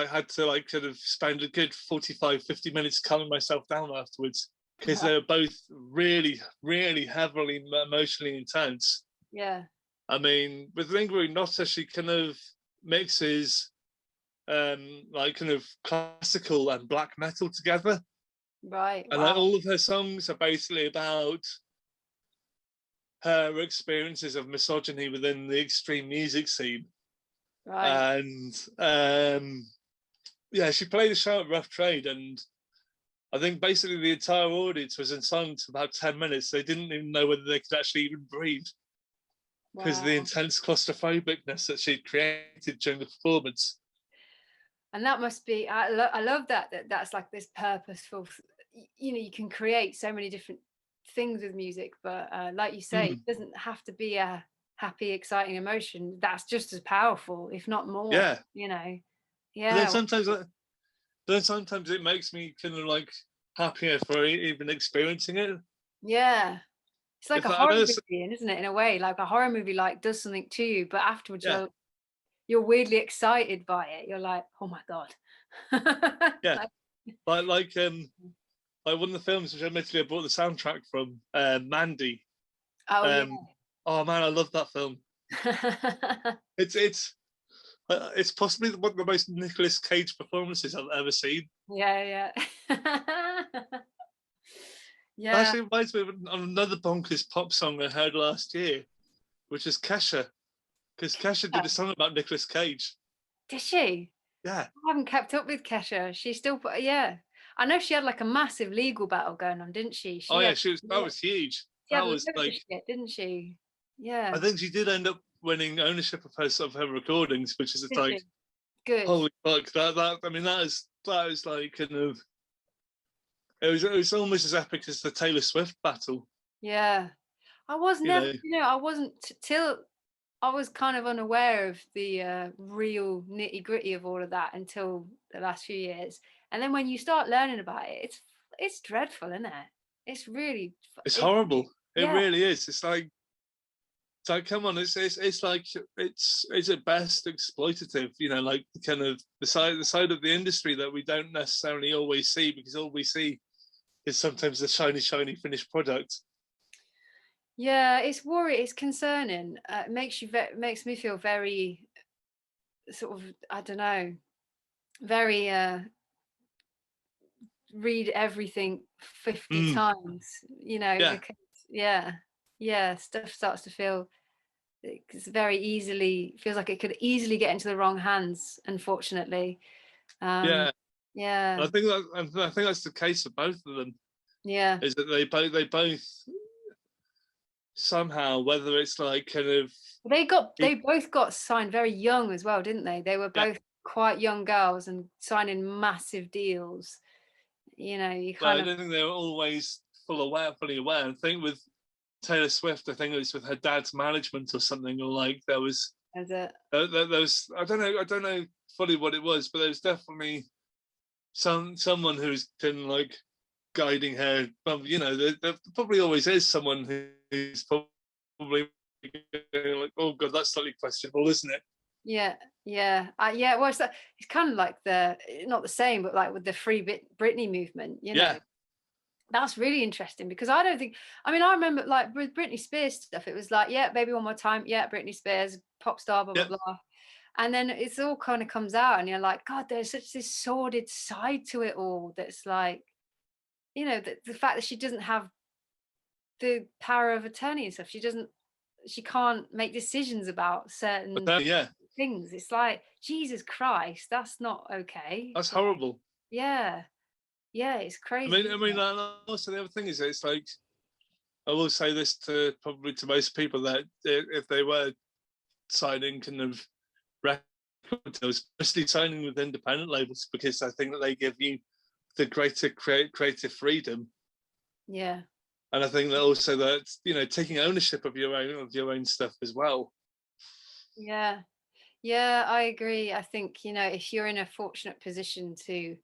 had to like kind of spend a good 45, 50 minutes calming myself down afterwards, because they were both really, really heavily emotionally intense. Yeah. I mean, with Lingua Ignota, she kind of mixes like kind of classical and black metal together. Right. And like Wow. all of her songs are basically about her experiences of misogyny within the extreme music scene. Right. And yeah, she played a show at Rough Trade, and I think basically the entire audience was in silence for about 10 minutes. They didn't even know whether they could actually even breathe, because of the Wow. intense claustrophobicness that she'd created during the performance. And that must be. I love that's like this purposeful. You know, you can create so many different things with music, but like you say, it Mm. doesn't have to be a happy, exciting emotion. That's just as powerful, if not more. Yeah. You know. But then Yeah. sometimes it makes me kind of like happier for even experiencing it. Yeah. It's like If a I horror know, movie, isn't it? In a way, like a horror movie, like does something to you, but afterwards yeah, you're weirdly excited by it. You're like, oh my god. yeah, Like, like one of the films which admittedly I bought the soundtrack from, Mandy. oh yeah. Um, oh man, I love that film. It's possibly one of the most Nicolas Cage performances I've ever seen. Yeah, yeah. Yeah. Actually, it reminds me of another bonkers pop song I heard last year, which is Kesha, because Kesha did a song about Nicolas Cage. Did she? Yeah. I haven't kept up with Kesha. She still put, yeah. I know she had like a massive legal battle going on, didn't she? Oh She yeah, had, that yeah, was huge. she had That loads was of like, shit, didn't she? I Yeah. think she did end up winning ownership of her recordings, which is Did like, she? Good. holy fuck, that I mean that is like kind of, it was almost as epic as the Taylor Swift battle, Yeah. I was you never, know. I wasn't till I was kind of unaware of the real nitty gritty of all of that until the last few years. And then when you start learning about it, it's dreadful, isn't it? It's really, It's it, horrible. It yeah, really is. It's like come on, it's like it's at best exploitative, you know, like kind of the side of the industry that we don't necessarily always see, because all we see is sometimes the shiny finished product. yeah. It's concerning. It makes me feel very sort of, I don't know, very read everything 50 Mm, times, yeah, because yeah, yeah, stuff starts to feel it's very easily feels like it could easily get into the wrong hands, unfortunately. um yeah. Yeah. I think that's the case of both of them. Yeah. Is that they both somehow, whether it's like kind of They both got signed very young as well, didn't they? They were yeah, both quite young girls and signing massive deals. You know, you but kind I of don't think they were always fully aware. I think with Taylor Swift, I think it was with her dad's management or something, or like there was as a there was I don't know fully what it was, but there was definitely someone who's been like guiding her. Well, you know, there probably always is someone who's probably like, oh god, that's slightly questionable, isn't it? yeah, yeah, yeah. Well, it's kind of like not the same, but like with the Britney movement. You know, Yeah, that's really interesting because I don't think. I mean, I remember like with Britney Spears stuff. It was like, yeah, baby, one more time. Yeah, Britney Spears, pop star, blah blah yeah, blah. And then it's all kind of comes out, and you're like, God, there's such this sordid side to it all. That's like, you know, the fact that she doesn't have the power of attorney and stuff. She can't make decisions about but certain then, yeah, things. It's like, Jesus Christ, that's not okay. that's Like, horrible. yeah, yeah, it's crazy, I isn't mean, it? and also the other thing is, it's like I will say this to probably to most people that if they were signing kind of record deals, mostly signing with independent labels because I think that they give you the greater creative freedom, Yeah, and I think that also that you know taking ownership of your own stuff as well. yeah, yeah, I agree. I think, you know, if you're in a fortunate position to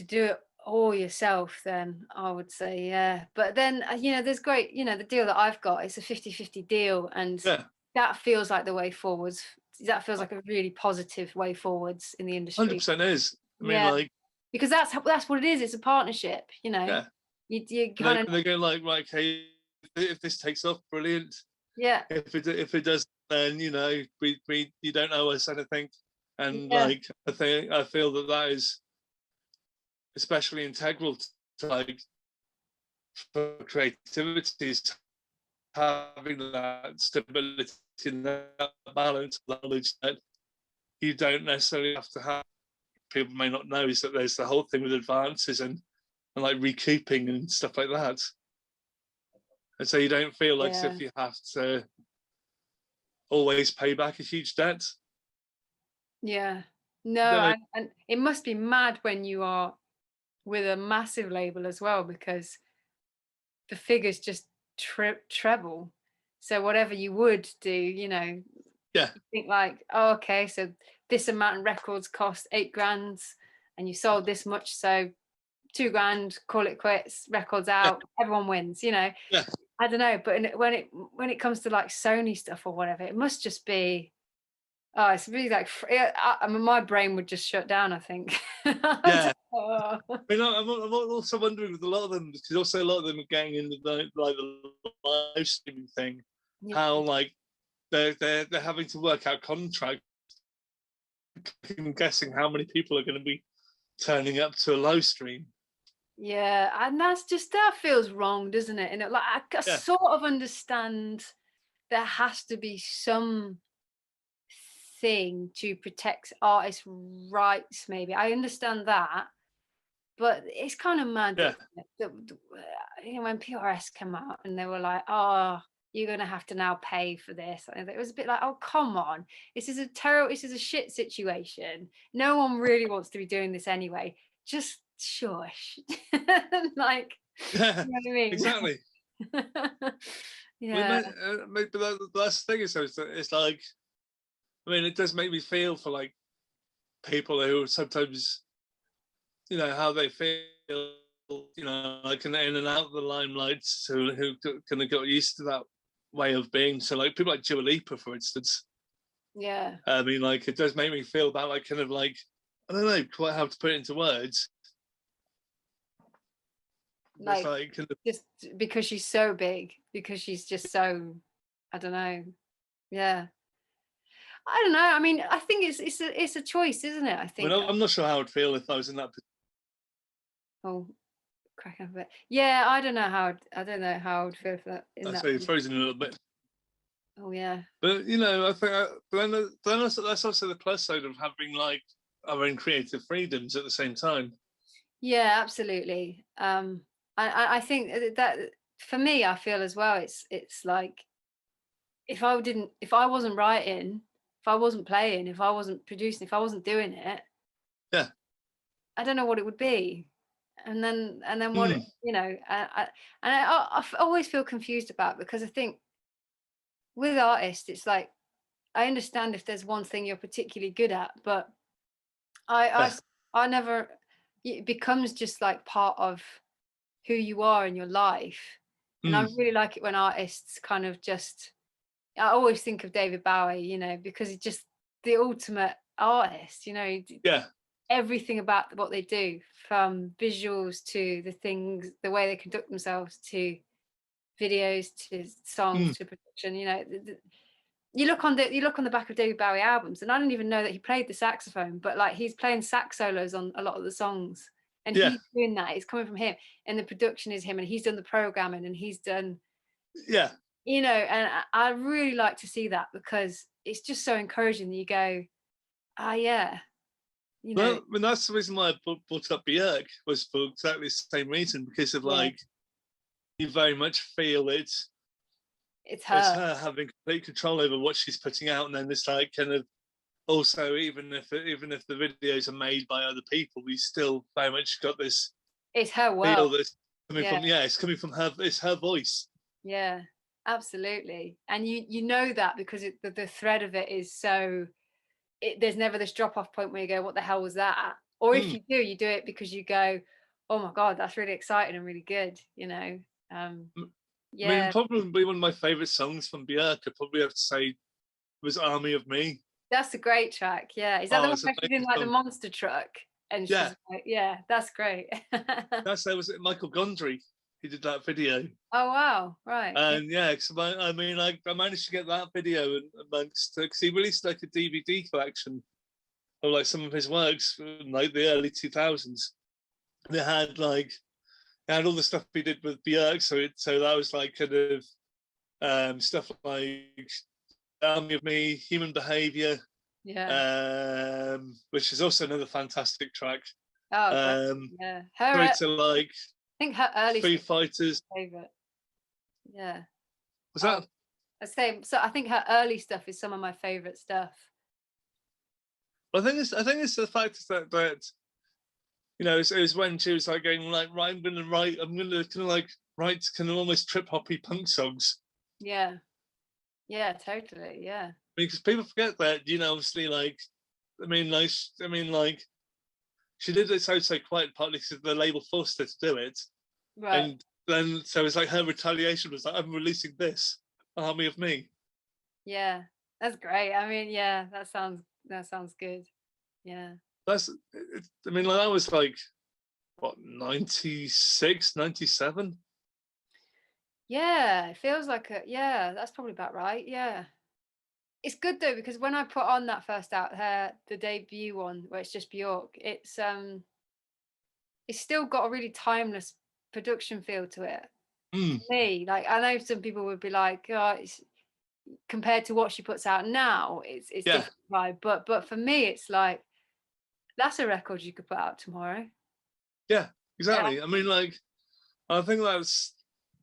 do it all yourself, then I would say, yeah. But then, you know, there's great, you know, the deal that I've got, it's a 50-50 deal. And Yeah, that feels like the way forwards. That feels like a really positive way forwards in the industry. 100% is. I mean, Yeah. like, Because that's what it is. It's a partnership, you know. yeah, You and kind of, they go like, right, okay, if this takes off, brilliant. yeah, If it does, then you know, we you don't owe us anything, and yeah, like I feel that that is especially integral to like for creativity is having that stability and that balance, knowledge that you don't necessarily have to have. People may not know is that there's the whole thing with advances and like recouping and stuff like that. And so you don't feel like as yeah, if you have to always pay back a huge debt. yeah. No, Don't know. and it must be mad when you are with a massive label as well, because the figures just treble. So whatever you would do, you know, Yeah, you think like, oh, okay, so this amount of records cost 8 grand, and you sold this much, so 2 grand, call it quits, records yeah, out, everyone wins. You know, yeah. I don't know, but when it comes to like Sony stuff or whatever, it must just be. Oh, it's really like I mean, my brain would just shut down, I think. Yeah. Oh, I mean, I'm also wondering with a lot of them, because also a lot of them are getting into like the live streaming thing, yeah, how like they're having to work out contracts. I'm guessing how many people are going to be turning up to a live stream. yeah, and that feels wrong, doesn't it? And like I Yeah, sort of understand there has to be some thing to protect artists' rights. Maybe I understand that, but it's kind of mad yeah, you know, when PRS came out and they were like, "Oh, you're gonna have to now pay for this." And it was a bit like, "Oh, come on! This is a shit situation. No one really wants to be doing this anyway. Just shush." Like, yeah. you know Exactly. what I mean? I mean, Yeah, maybe that's the thing is, it's like, I mean, it does make me feel for like people who sometimes, you know, how they feel, you know, like in and out of the limelight, who kind of got used to that way of being. So, like people like Dua Lipa, for instance. yeah. I mean, like it does make me feel that, like, kind of like I don't know quite how to put it into words. It's Like like kind of just because she's so big, because she's just so, I don't know. Yeah. I don't know. I mean, I think it's a choice, isn't it? I I mean, think. I'm not sure how I'd feel if I was in that. Oh, cracking up a bit. Yeah, I don't know I don't know how I would feel for that in I that. say frozen a little bit, Oh yeah. but you know, I think. But then that's also the plus side of having like our own creative freedoms at the same time. Yeah, absolutely. I think that for me, I feel as well. It's like if I wasn't writing, if I wasn't playing, if I wasn't producing, if I wasn't doing it, Yeah. I don't know what it would be. And then what Mm. you know, always feel confused about because I think with artists, it's like I understand if there's one thing you're particularly good at, but I I Yeah. s- I never it becomes just like part of who you are in your life. And I Mm. really like it when artists kind of just I always think of David Bowie, because he's just the ultimate artist, Yeah. everything about what they do, from visuals to the things, the way they conduct themselves, to videos, to songs, Mm. to production. You look on the back of David Bowie albums, and I didn't even know that he played the saxophone, but like he's playing sax solos on a lot of the songs, and Yeah. he's doing that. It's coming from him, and the production is him, and he's done the programming, and he's done, Yeah. and I really like to see that because it's just so encouraging that you go, ah, yeah, you know, Well, I mean, that's the reason why I brought up Björk, was for exactly the same reason, because of yeah, like, you very much feel it's it's her. her having complete control over what she's putting out, and then it's like kind of also, even if the videos are made by other people, we still very much got this It's her feel world. that's coming Yeah, from, yeah, it's coming from her, it's her voice. yeah, absolutely. And you know that because the thread of it is so there's never this drop off point where you go, what the hell was that? Or if Mm. you do it because you go, oh my God, that's really exciting and really good. Um, I mean, yeah, probably one of my favorite songs from Björk, I probably have to say, was "Army of Me." that's a great track. Yeah. Is that the Oh, one it's an where she's in amazing like the song. monster truck? And Yeah, she's like, yeah, that's great. that was Michael Gondry. He did that video. Oh wow. Right. Yeah. And yeah, cause I mean, I managed to get that video amongst, because he released like a DVD collection of like some of his works from like the early 2000s. And it had all the stuff he did with Björk, so that was like kind of stuff like Army of Me, Human Behavior, Yeah. which is also another fantastic track. Oh great. Um, Yeah. through I to like think her early Foo stuff Fighters. is my favorite. Yeah. Was Oh, that? I say so. I think her early stuff is some of my favorite stuff. I think it's the fact that it was when she was like going like, right, I'm gonna kind of like write kind of almost trip hoppy punk songs. Yeah. Yeah. Totally. Yeah. Because people forget that, obviously, like, I mean, like, she did it so quiet, partly because the label forced her to do it, Right. and then so it's like her retaliation was like, I'm releasing this Army of Me. Yeah. That's great. I mean, yeah, that sounds good. Yeah. I mean, like, that was like what, 96, 97. Yeah. It feels like yeah, that's probably about right. Yeah. It's good though because when I put on that first out the debut one where it's just Bjork, it's still got a really timeless production feel to it. Mm, For me, like I know some people would be like, oh, it's compared to what she puts out now, it's yeah, different vibe. But for me, it's like that's a record you could put out tomorrow. yeah, Yeah. exactly. I mean, like, I think that's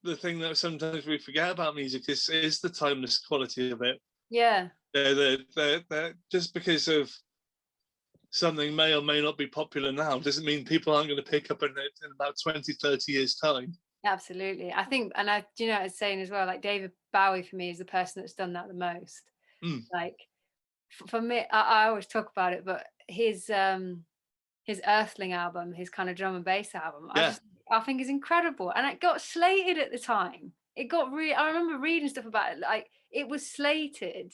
the thing that sometimes we forget about music is the timeless quality of it. Yeah. Just because of something may or may not be popular now doesn't mean people aren't going to pick up on it in about 20, 30 years' time. Absolutely. I think, and I was saying as well, like David Bowie for me is the person that's done that the most. Mm, Like for me, I always talk about it, but his Earthling album, his kind of drum and bass album, yeah. I think is incredible, and it got slated at the time. I remember reading stuff about it, like it was slated,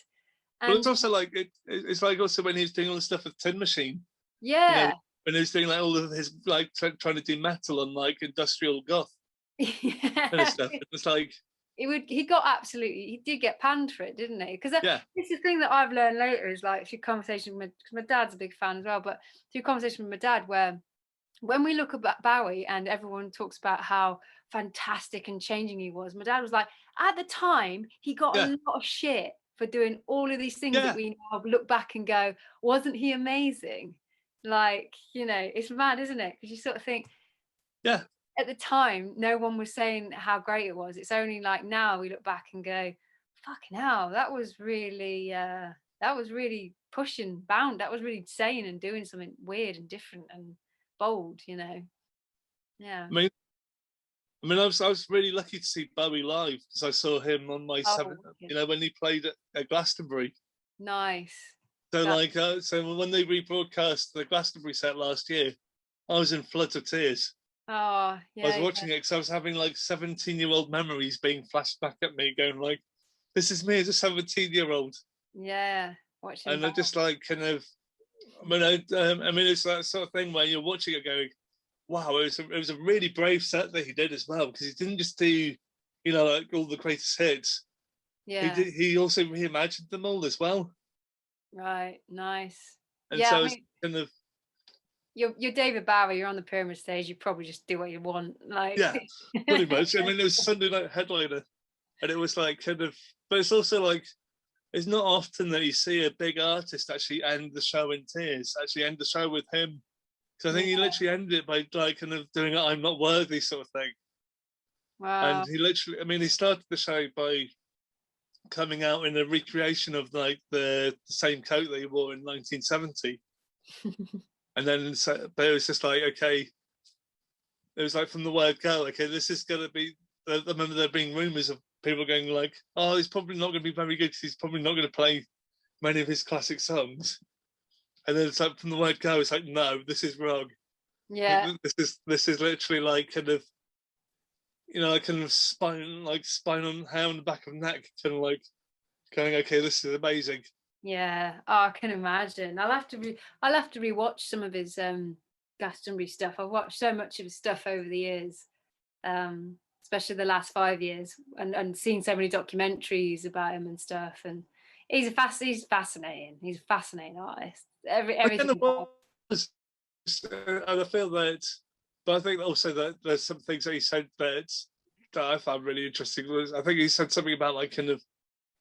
But it's and also like, it's like also when he was doing all the stuff with Tin Machine, you know, yeah, when he was doing like all of his, like, trying to do metal and like industrial goth kind of yeah. stuff. It's like, He did get panned for it, didn't he? Because yeah, this is the thing that I've learned later is like through conversation with, because my dad's a big fan as well, but through conversation with my dad, where when we look at Bowie and everyone talks about how fantastic and changing he was, my dad was like, at the time, he got yeah, a lot of shit for doing all of these things that yeah, we now look back and go, wasn't he amazing? Like, you know, it's mad, isn't it? Because you sort of think Yeah, at the time, no one was saying how great it was. It's only like now we look back and go, fucking hell, that was really pushing bound. That was really saying and doing something weird and different and bold, you know. Yeah. I mean, I was really lucky to see Bowie live because I saw him on my seventh, Oh, wicked. when he played at Glastonbury. Nice. So That, like, so when they rebroadcast the Glastonbury set last year, I was in floods of tears. oh, I was yeah, yeah, watching it because I was having like 17-year-old memories being flashed back at me, going like, "This is me as a 17-year-old," yeah. Watching and I back. just like kind of, I mean, it's that sort of thing where you're watching it going, "Wow, it was a really brave set that he did as well," because he didn't just do, like all the greatest hits. Yeah, He also reimagined them all as well, right. Nice. and Yeah, I so it's mean, kind of you're David Bowie, you're on the pyramid stage, you probably just do what you want. Like yeah, pretty much. I mean, it was Sunday night headliner, and it was like kind of, but it's also like it's not often that you see a big artist actually end the show in tears, actually end the show with him. Because I yeah. think he literally ended it by like kind of doing a "I'm not worthy" sort of thing. And Wow. he literally, I mean, he started the show by coming out in a recreation of like the same coat that he wore in 1970. And then, but it was just like, okay, it was like from the word go, okay, this is going to be, I remember there being rumors of people going like, oh, he's probably not going to be very good because he's probably not going to play many of his classic songs. And then it's like from the word go, it's like, no, this is wrong. Yeah. This is literally like kind of, like kind of spine on hair on the back of neck, kind of like going, okay, this is amazing. Yeah. Oh, I can imagine. I'll have to rewatch some of his Glastonbury stuff. I've watched so much of his stuff over the years, especially the last 5 years, and seen so many documentaries about him and stuff. And he's fascinating. He's a fascinating artist. I kind Everything of about was, and I feel that, but I think also that there's some things that he said that I found really interesting. Was I think he said something about like kind of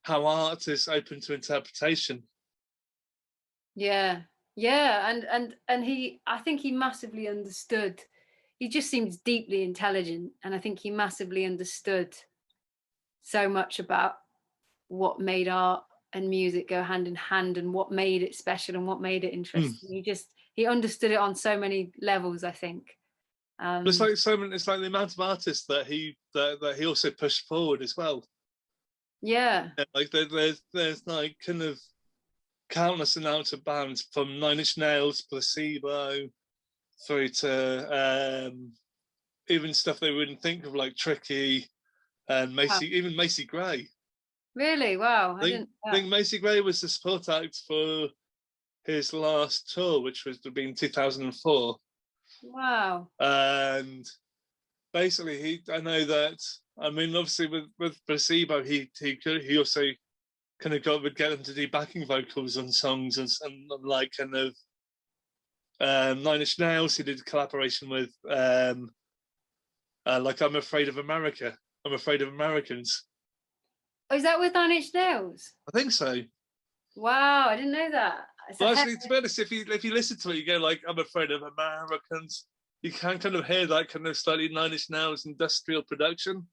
how art is open to interpretation. yeah, yeah, and he, I think he massively understood. He just seems deeply intelligent, and I think he massively understood so much about what made art and music go hand in hand, and what made it special and what made it Hmm. interesting. He understood it on so many levels, I think. It's Um, like it's like the amount of artists that he also pushed forward as well. yeah, Yeah, like there's like kind of countless amounts of bands from Nine Inch Nails, Placebo, through to even stuff they wouldn't think of like Tricky and wow. Even Macy Gray. Really, wow, I didn't. I think Macy Gray was the support act for his last tour, which was been 2004. Wow, And basically, I know that. I mean, obviously with Placebo, he also kind of would get them to do backing vocals on songs and like kind of Nine Inch Nails. He did a collaboration with like I'm Afraid of America. I'm Afraid of Americans. oh, is that with Nine Inch Nails? I think so. Wow, I didn't know that. It's a Well, heavy. actually, to be honest, if you listen to it, you go like, "I'm afraid of Americans." You can kind of hear that kind of slightly Nine Inch Nails industrial production.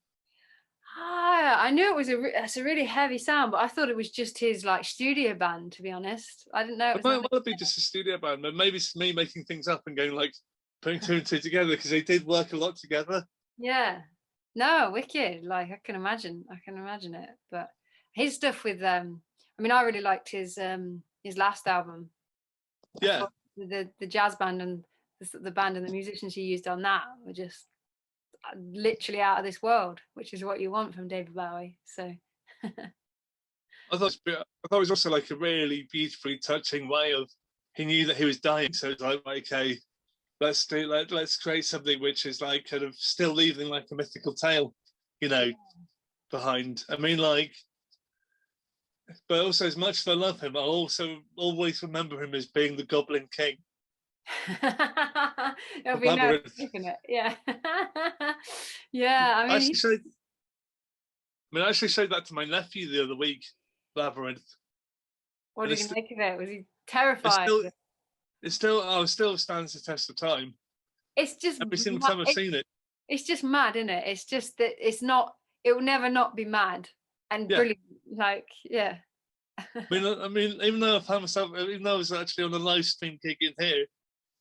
Ah, I knew it was it's a really heavy sound, but I thought it was just his like studio band. To be honest, I didn't know it It was might Nine Inch well be just a studio band, but maybe it's me making things up and going like putting two and two together because they did work a lot together. Yeah. No, wicked. Like I can imagine. I can imagine it. But his stuff with I mean I really liked his last album. I Yeah, thought the jazz band and the band and the musicians he used on that were just literally out of this world, which is what you want from David Bowie. So I thought it was also like a really beautifully touching way of he knew that he was dying, so it's like okay, let's create something which is like kind of still leaving like a mythical tale, you know, behind. I mean, like, but also as much as I love him, I'll also always remember him as being the Goblin King it'll of be no, Labyrinth. isn't it? Yeah. Yeah. I I mean, actually showed, I actually showed that to my nephew the other week, Labyrinth, what and did he make of it? Was he it's terrified? still it still stands the test of time. It's just Every single time I've seen it. it's just mad, isn't it? It's just that it's not. It will never not be mad and Yeah. brilliant. Like, yeah. I mean, even though I found myself, even though I was actually on a live stream gig in here,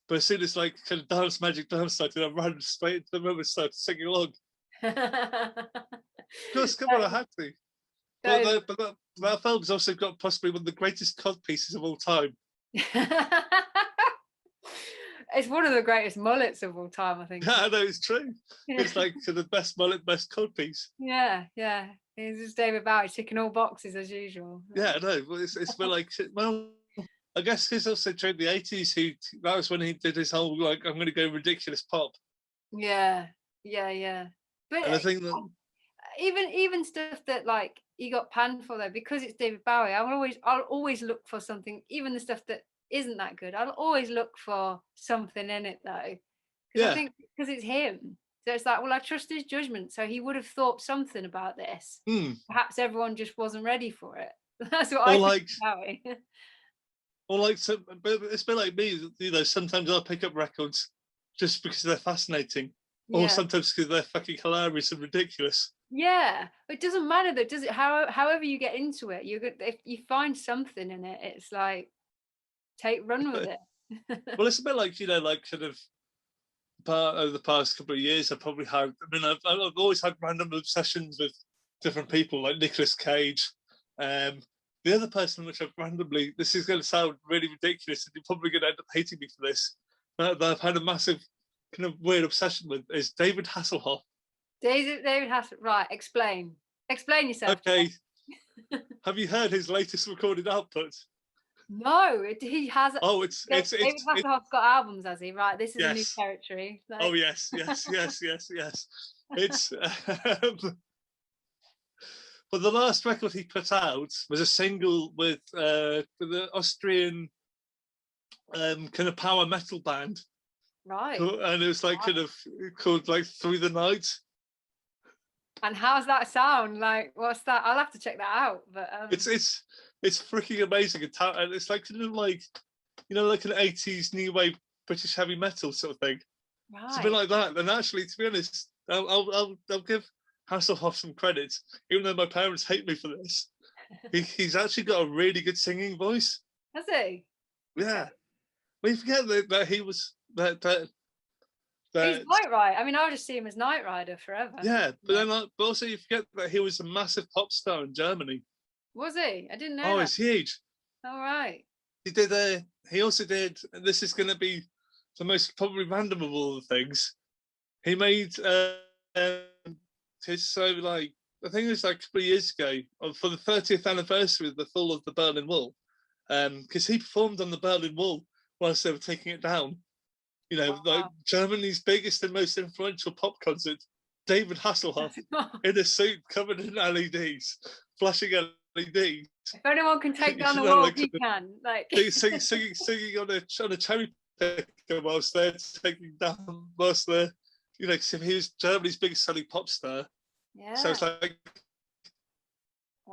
but as soon as like kind of magic dance started, I ran straight into the room and started singing along. Of course, come on, I had to. But that film's also got possibly one of the greatest cod pieces of all time. It's one of the greatest mullets of all time, I think. Yeah, I know, it's true. It's like the best mullet, best cod piece. Yeah. It's just David Bowie ticking all boxes as usual. Yeah, I know. Well, it's like, well, I guess he's also during the 80s. That was when he did his whole like, I'm going to go ridiculous pop. Yeah. But And I think that even stuff that like he got panned for though, because it's David Bowie, I'll always look for something, even the stuff that isn't that good. I'll always look for something in it though. Because I think because it's him. So it's like, well, I trust his judgment. So he would have thought something about this. Perhaps everyone just wasn't ready for it. That's what I think about Bowie. Or like, but it's a bit like me, you know, sometimes I'll pick up records just because they're fascinating. Or sometimes because they're fucking hilarious and ridiculous. Yeah, it doesn't matter though, does it? However you get into it, if you find something in it, it's like run with it. Well, it's a bit like, you know, like kind of over the past couple of years, I've always had random obsessions with different people, like Nicolas Cage. The other person which I've randomly, this is going to sound really ridiculous, and you're probably going to end up hating me for this, that I've had a massive kind of weird obsession with, is David Hasselhoff. David Hasselhoff, right? Explain yourself. Okay. Have you heard his latest recorded output? No, he has. Oh, David Hasselhoff's got albums, has he? Right, this is a new yes. territory. Like... Oh yes. It's but the last record he put out was a single with the Austrian kind of power metal band, right? And it was like kind of called like Through the Night. And how's that sound? Like, what's that? I'll have to check that out. But it's freaking amazing, and it's like kind of like, you know, like an 80s new wave British heavy metal sort of thing. Right. It's a bit like that. And actually, to be honest, I'll give Hasselhoff some credit, even though my parents hate me for this. He's actually got a really good singing voice. Has he? Yeah. We forget that he was that he's Knight Rider. I mean, I'll just see him as Knight Rider forever. Yeah, but then but also you forget that he was a massive pop star in Germany. Was he? I didn't know. Oh, it's huge. All right. He also did. And this is going to be the most probably random of all the things. He made his like I think it was like a couple of years ago for the 30th anniversary of the fall of the Berlin Wall, because he performed on the Berlin Wall whilst they were taking it down. You know, like Germany's biggest and most influential pop concert, David Hasselhoff in a suit covered in LEDs, flashing LEDs. If anyone can take down the wall, like, he can. Like singing on a cherry picker whilst they're taking down, whilst they're, you know, because he was Germany's biggest selling pop star. Yeah. So it's like,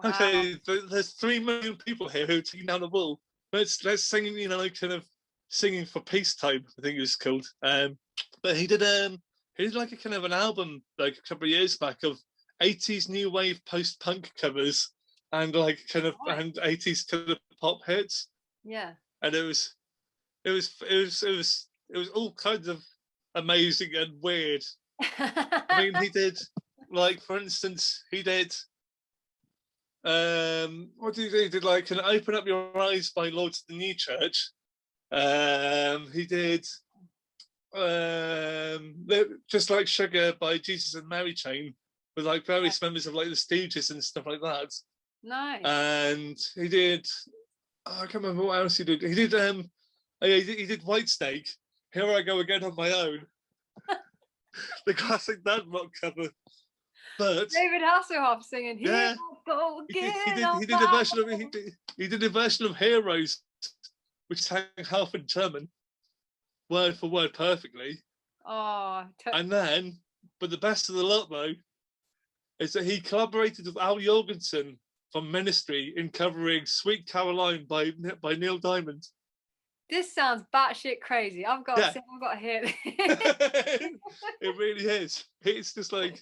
okay, there's 3 million people here who are taking down the wall. Let's sing, you know, like kind of singing for peacetime, I think it was called. But he did like a kind of an album like a couple of years back of 80s new wave post-punk covers and like kind of and 80s kind of pop hits. Yeah. And it was all kinds of amazing and weird. I mean, he did, like, for instance, he did what did he do? He did like an Open Up Your Eyes by Lords of the New Church. He did Just Like Sugar by Jesus and Mary Chain with like various members of like the Stooges and stuff like that. Nice. And he did I can't remember what else he did. He did he did Whitesnake, Here I Go Again on My Own. The classic dad rock cover. But David Hasselhoff singing Here I Go Again. He did a version of Heroes, which sang half in German, word for word perfectly. Oh. And then, but the best of the lot though, is that he collaborated with Al Jorgensen from Ministry in covering Sweet Caroline by Neil Diamond. This sounds batshit crazy. I've got Yeah. to, I've got to hear this. It really is. It's just like,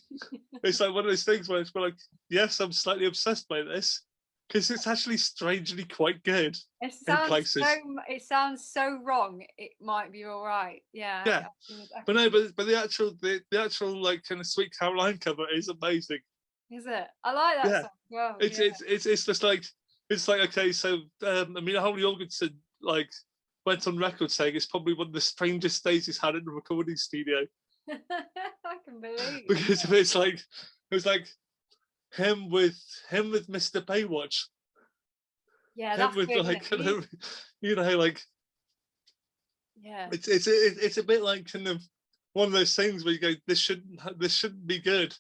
it's like one of those things where it's like, yes, I'm slightly obsessed by this because it's actually strangely quite good in places. It sounds so wrong. It might be all right. Yeah. Yeah, but no, but the actual like kind of Sweet Caroline cover is amazing. Is it? I like that Yeah, song. Well, it's yeah. it's just like, it's like, okay, so I mean, Holly Jorgensen like went on record saying it's probably one of the strangest days he's had in the recording studio I can believe. because it's like, it was like him with Mr. Baywatch, Yeah, him that's with good, isn't like kind it? of, you know, like Yeah. it's a bit like kind of one of those things where you go, this shouldn't be good.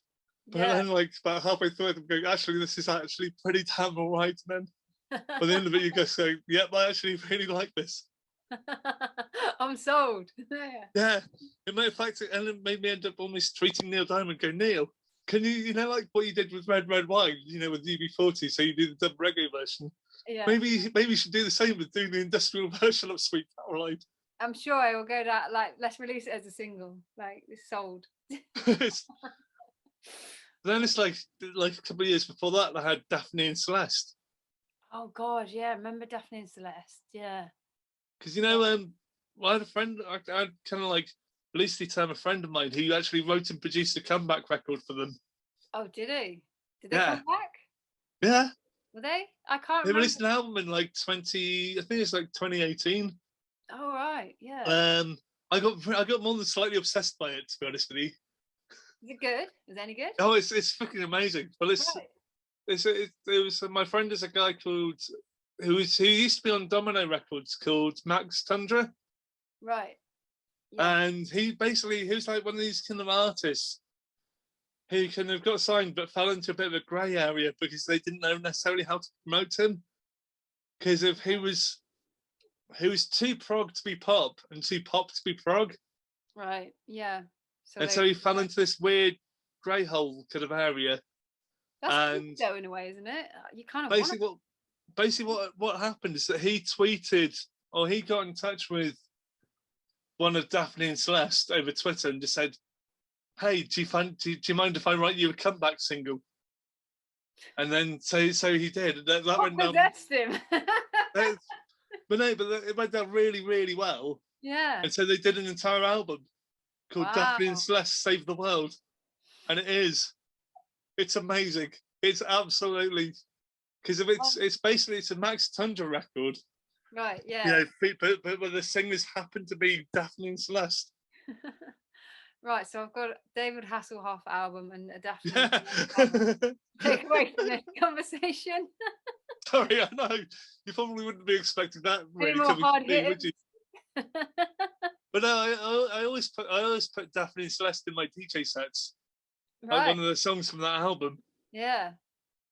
But Yeah. then, like, about halfway through it, I'm going, actually, this is actually pretty damn all right. And then by the end of it, you go, so, yep, I actually really like this. I'm sold. Yeah. Yeah. In fact, and it made me end up almost treating Neil Diamond, go, Neil, can you know, like what you did with Red Red Wine, you know, with UB40, so you do the dub reggae version. Yeah. Maybe you should do the same with doing the industrial version of Sweet Caroline. I'm sure I will go that, like, let's release it as a single. Like, it's sold. Then it's like a couple of years before that, I had Daphne and Celeste. Oh God, yeah. Remember Daphne and Celeste? Yeah. Because, you know, I had a friend, I had kind of like loosely term a friend of mine who actually wrote and produced a comeback record for them. Oh, did he? Did they Yeah. come back? Yeah. Were they? I can't They remember. released an album in like I think it's like 2018. Oh right, yeah. I got more than slightly obsessed by it, to be honest with you. Is it good? Is it any good? Oh, it's fucking amazing. Well, Right. it was my friend is a guy called who used to be on Domino Records called Max Tundra. Right. Yeah. And he was like one of these kind of artists who kind of got signed but fell into a bit of a grey area because they didn't know necessarily how to promote him because of he was too prog to be pop and too pop to be prog. Right. Yeah. And so he fell into this weird grey hole kind of area. That's and good though, in a way, isn't it? You kind of basically what happened is that he tweeted, or he got in touch with one of Daphne and Celeste over Twitter and just said, hey, do you mind if I write you a comeback single? And then so he did. That went down. Possessed him. But it went down really, really well. Yeah. And so they did an entire album called Daphne and Celeste Save the World. And it's amazing. It's absolutely, because it's a Max Tundra record. Right, yeah. You know, but the singers happen to be Daphne and Celeste. Right, so I've got a David Hasselhoff album and a Daphne. Yeah. Take away from this conversation. Sorry, I know you probably wouldn't be expecting that. Any more hard hitters? But no, I always put Daphne and Celeste in my DJ sets. Right. Like one of the songs from that album. Yeah.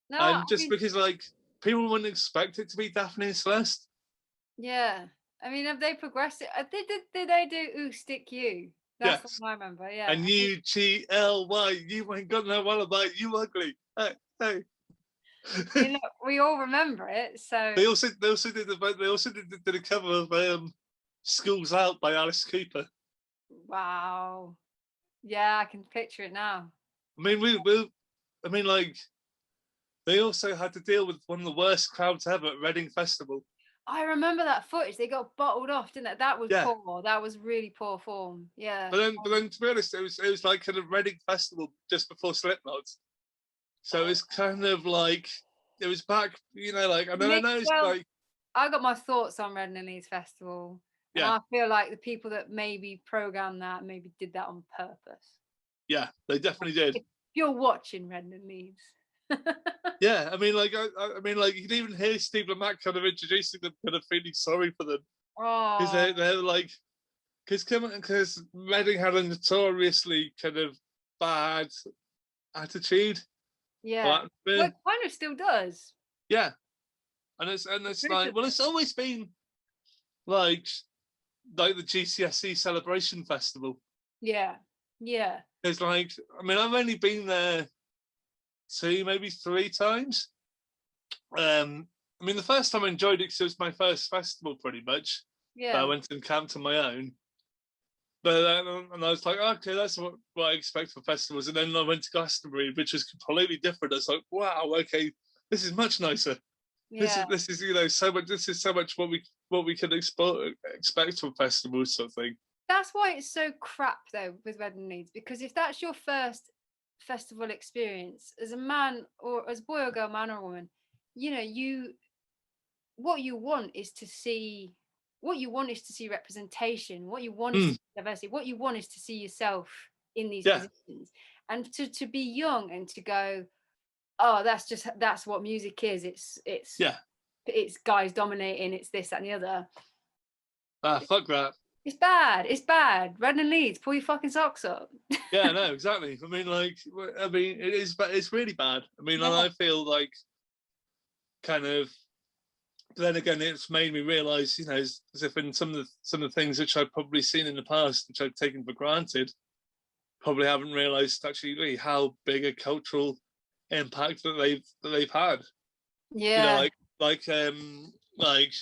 No, and because like people wouldn't expect it to be Daphne and Celeste. Yeah. I mean, have they progressed it? Did they do Ooh Stick You? That's Yes. what I remember, yeah. And UGLY, you ain't got no alibi, you ugly. Hey. You know, we all remember it, so They also did a cover of Schools Out by Alice Cooper. wow. Yeah, I can picture it now. I mean, like, they also had to deal with one of the worst crowds ever at Reading Festival. I remember that footage. They got bottled off, didn't they? That was poor. That was really poor form. Yeah. But then, to be honest, it was like kind of Reading Festival just before Slipknot. So it's kind of like it was back, you know, like I know it's like I got my thoughts on Reading and Leeds Festival. And I feel like the people that maybe programmed that maybe did that on purpose. Yeah, they definitely did. If you're watching Reading and Leeds. Yeah, I mean, like, you can even hear Steve Lamacq kind of introducing them, kind of feeling sorry for them, because they're like, because Reading had a notoriously kind of bad attitude. Yeah, well, it kind of still does. Yeah, and it's like, well, it's always been like the GCSE Celebration Festival. Yeah. It's like, I mean, I've only been there 2, maybe 3 times. I mean, the first time I enjoyed it because it was my first festival, pretty much. But I Yeah. went and camped on my own. But and I was like, okay, that's what I expect for festivals. And then I went to Glastonbury, which was completely different. I was like, wow, okay, this is much nicer. Yeah. This is so much. This is so much what we can expect from festivals, sort of thing. That's why it's so crap though with Red and Leeds, because if that's your first festival experience as a man or as a boy or girl, man or woman, you what you want is to see representation. What you want is to Mm, see diversity. What you want is to see yourself in these yeah, positions, and to be young and to go, oh, that's what music is. yeah. It's guys dominating. It's this, that, and the other. Ah, fuck that. It's bad. It's bad. Red and Leeds, pull your fucking socks up. Yeah, no, exactly. I mean, it is, but it's really bad. I mean, and Yeah. I feel like kind of. But then again, it's made me realise, as if in some of the things which I've probably seen in the past, which I've taken for granted, probably haven't realised actually really how big a cultural impact that they've had. You know, Yeah. like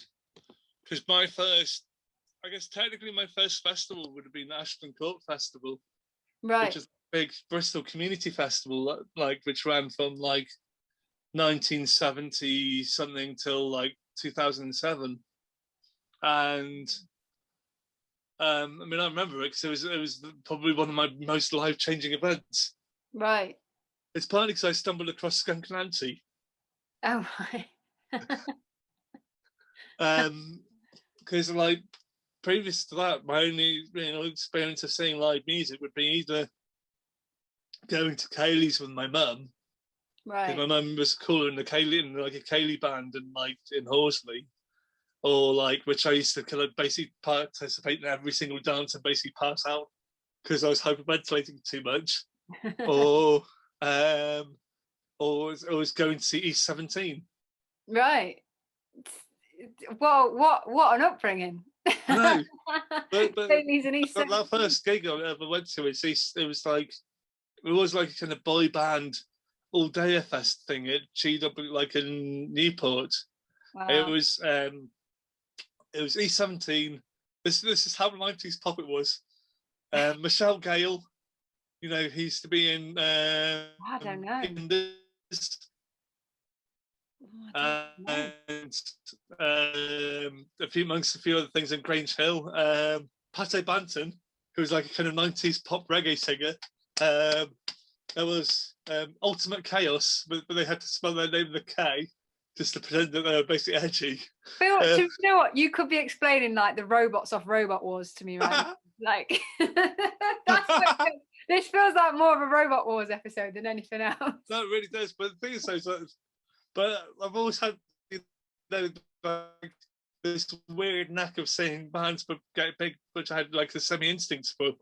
because my first, I guess technically my first festival would have been the Ashton Court Festival, which Right. is a big Bristol community festival, like which ran from like 1970 something till like 2007. And I mean, I remember it because it was probably one of my most life changing events. Right. It's partly because I stumbled across Skunk Nancy, Oh, right. because like previous to that, my only experience of seeing live music would be either going to Kaylee's with my mum, because my Right. mum was cooler in like a Kaylee band and like in Horsley, or like which I used to kind of basically participate in every single dance and basically pass out because I was hyperventilating too much, or or was going to see East 17. Right. Well, what an upbringing. I know, but Bailey's an East that 17. first gig I ever went to, it was like it was like a kind of boy band all day fest thing at GW, like in Newport. It Wow. was um it was E17. This is how 90s pop it was. Michelle Gale, he used to be I don't know. in this, Oh, I don't know. and a few other things in Grange Hill. Pate Banton, who was like a kind of 90s pop reggae singer. There was Ultimate Chaos, but they had to spell their name with a K just to pretend that they were basically edgy. Do you know what? You could be explaining like the robots off Robot Wars to me right now. Like this feels like more of a Robot Wars episode than anything else. No, it really does. But the thing is, but I've always had like this weird knack of seeing bands but get big, which I had like the semi instincts for.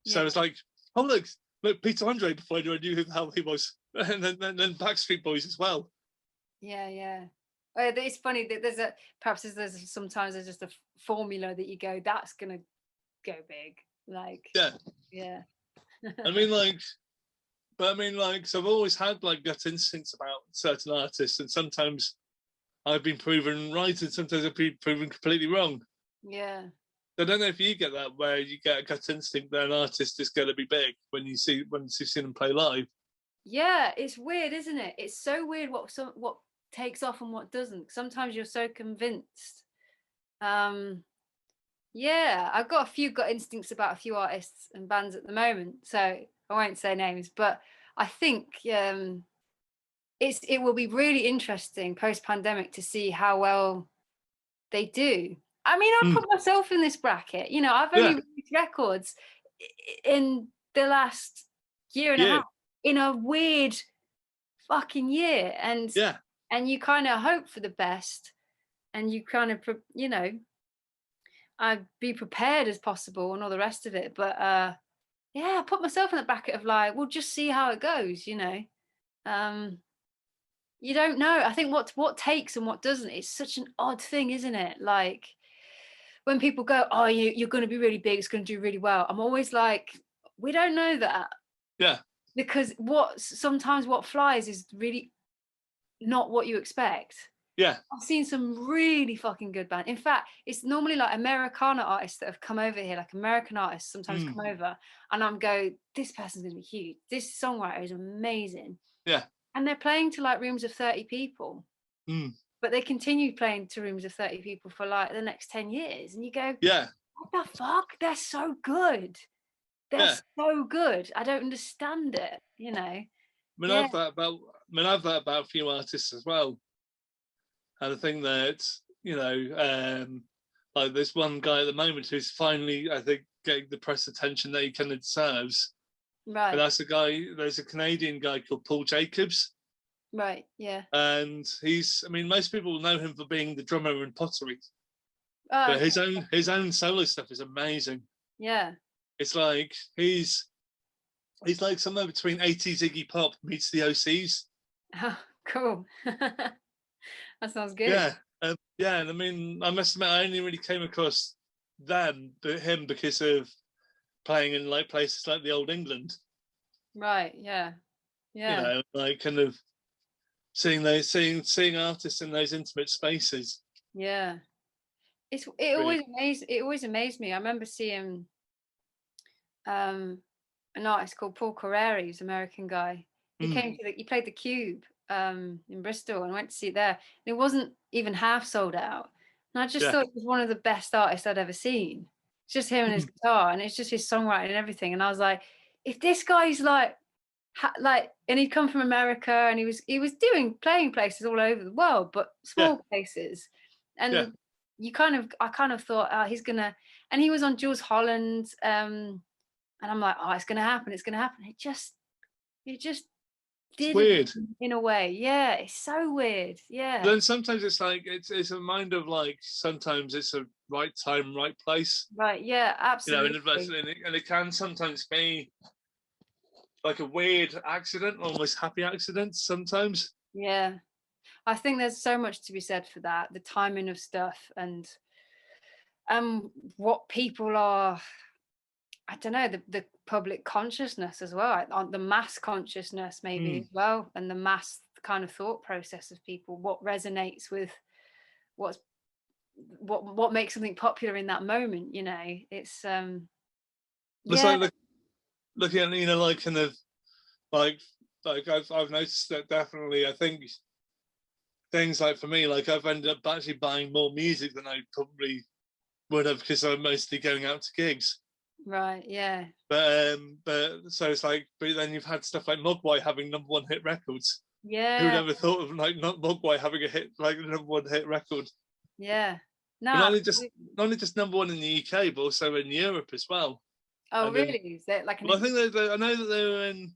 So Yeah. it's like, oh look, Peter Andre before I knew who the hell he was, and then Backstreet Boys as well. Yeah, yeah. Well, it's funny that sometimes there's just a formula that you go, that's gonna go big. Like, Yeah, yeah. I mean so I've always had like gut instincts about certain artists, and sometimes I've been proven right, and sometimes I've been proven completely wrong. Yeah. I don't know if you get that, where you get a gut instinct that an artist is going to be big when you've seen them play live. Yeah, it's weird, isn't it? It's so weird what takes off and what doesn't. Sometimes you're so convinced. Yeah, I've got a few gut instincts about a few artists and bands at the moment, so I won't say names, but I think it will be really interesting post-pandemic to see how well they do. I mean, I Mm. put myself in this bracket. I've only Yeah, released records in the last year and a yeah, half in a weird fucking year, and yeah. you kind of hope for the best, and you kind of I'd be prepared as possible and all the rest of it. But yeah, I put myself in the bracket of like, we'll just see how it goes. You don't know. I think what takes and what doesn't, it's such an odd thing, isn't it? Like when people go, oh, you're going to be really big, it's going to do really well, I'm always like, we don't know that, Yeah, because sometimes what flies is really not what you expect. Yeah. I've seen some really fucking good bands. In fact, it's normally like Americana artists that have come over here, like American artists sometimes Mm. come over, and I'm go, this person's gonna be huge. This songwriter is amazing. Yeah. And they're playing to like rooms of 30 people, Mm. but they continue playing to rooms of 30 people for like the next 10 years. And you go, Yeah. what the fuck? They're so good. They're Yeah. so good. I don't understand it, Yeah. I've that about a few artists as well. And I think that, like there's one guy at the moment who's finally, I think, getting the press attention that he kind of deserves. And Right. that's there's a Canadian guy called Paul Jacobs. Right. Yeah. And most people know him for being the drummer in Pottery. Oh, But okay. his own solo stuff is amazing. Yeah. It's like he's like somewhere between 80s Iggy Pop meets the OCs. Oh, cool. That sounds good. Yeah, yeah, and I must admit, I only really came across him because of playing in like places like the Old England. Right. Yeah. Yeah. Like kind of seeing artists in those intimate spaces. Yeah. It Really, always amazed me. I remember seeing um an artist called Paul Carreri, who's an American guy. mm, He played the Cube in Bristol, and went to see it there. And it wasn't even half sold out. And I just yeah, thought it was one of the best artists I'd ever seen. It's just him and his guitar, and it's just his songwriting and everything. And I was like, if this guy's and he'd come from America, and he was playing places all over the world, but yeah, small places. yeah. And I kind of thought, oh, he's gonna, and he was on Jules Holland, and I'm like, oh, it's gonna happen, it's gonna happen. It just It's didn't, weird. in a way. Yeah, it's so weird. Yeah. Then sometimes it's like it's a mind of like sometimes it's a right time, right place. Right. Yeah. Absolutely. And it can sometimes be like a weird accident, almost happy accident sometimes. Yeah. I think there's so much to be said for that, the timing of stuff, and what people are, I don't know, the public consciousness as well, on the mass consciousness maybe Mm. as well, and the mass kind of thought process of people, what resonates with what's what makes something popular in that moment. It's It's yeah. like looking at like kind of like I've noticed that definitely. I think things like for me, like I've ended up actually buying more music than I probably would have because I'm mostly going out to gigs. Right. Yeah. But so it's like, but then you've had stuff like Mogwai having number 1 hit records. Who'd Yeah. ever thought of like not Mogwai having a hit like the number 1 hit record? Yeah. No, But absolutely. not only just number 1 in the UK, but also in Europe as well. Oh, And then, really? Is that like an well, I think I know that they were in.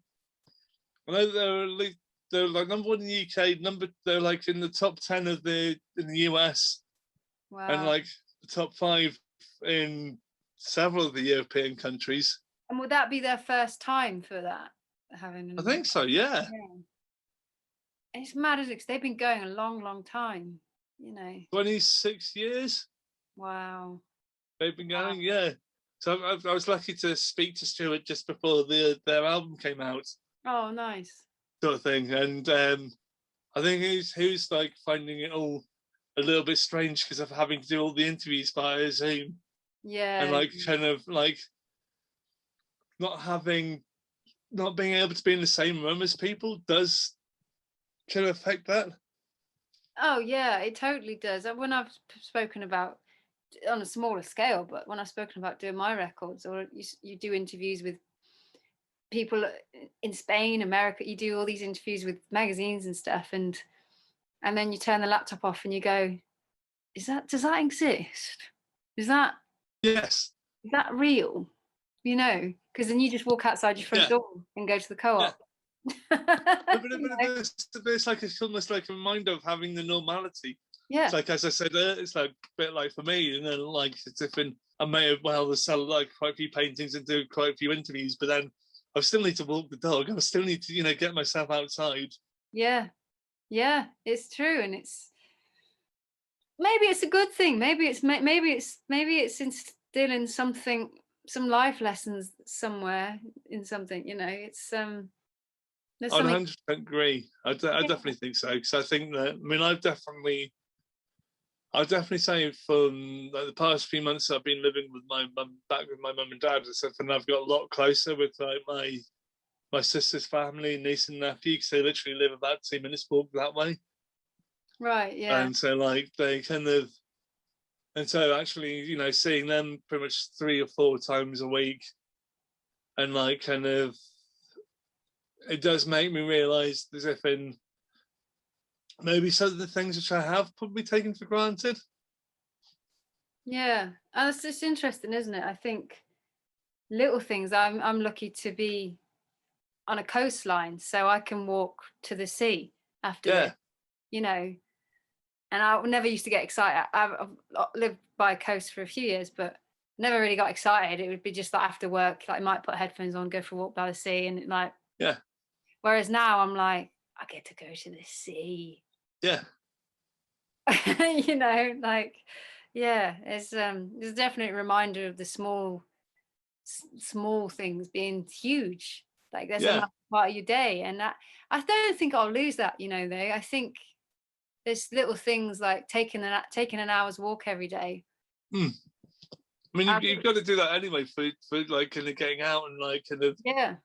I know that they're like number 1 in the UK. They're like in the top 10 of in the US, and wow. like the top 5 in several of the European countries. And would that be their first time for that, having a I number think so. one? Yeah. Yeah. It's mad, isn't it? 'Cause they've been going a long, long time. 26 years Wow. they've been Wow. going. Yeah. So I was lucky to speak to Stuart just before their album came out, Oh, nice. sort of thing. And I think who's like finding it all a little bit strange because of having to do all the interviews via Zoom and Yeah. like kind of like not being able to be in the same room as people does kind of affect that. Oh, yeah, it totally does. When I've spoken about, on a smaller scale, but when I've spoken about doing my records, or you do interviews with people in Spain, America, you do all these interviews with magazines and stuff, and then you turn the laptop off and you go, does that exist? Is that Yes. is that real? Because then you just walk outside your front Yeah. door and go to the Yeah. co-op. But it's like it's almost like a reminder of having the normality. It's Yeah. like, as I said, it's like a bit like for me, and then like it's if I may have well sell like quite a few paintings and do quite a few interviews, but then I still need to walk the dog. I still need to get myself outside. Yeah. Yeah. It's true, and maybe it's a good thing. Maybe it's instilling some life lessons somewhere in something. It's There's I'd something. 100% agree. I Yeah. definitely think so, because I think that, I mean, I'd definitely say from like the past few months I've been living with my mum, back with my mum and dad and stuff, and I've got a lot closer with like my sister's family, niece and nephew, because they literally live about 2 minutes walk that way. Right. Yeah. And so like they kind of, and so actually, you know, seeing them pretty much 3 or 4 times a week, and like kind of, it does make me realise as if in maybe some of the things which I have probably taken for granted. Yeah. And it's just interesting, isn't it? I think little things. I'm lucky to be on a coastline, so I can walk to the sea after this, Yeah, you know. And I never used to get excited. I've lived by a coast for a few years, but never really got excited. It would be just like after work, like I might put headphones on, go for a walk by the sea, and like. yeah, Whereas now I'm like, I get to go to the sea. yeah, You know, like, yeah, it's a definite reminder of the small things being huge. Like there's a yeah. massive part of your day, and that I don't think I'll lose that. You know, though I think there's little things like taking an hour's walk every day. Hmm. I mean, I you've got to do that anyway for like kind of getting out and like kind of. Yeah,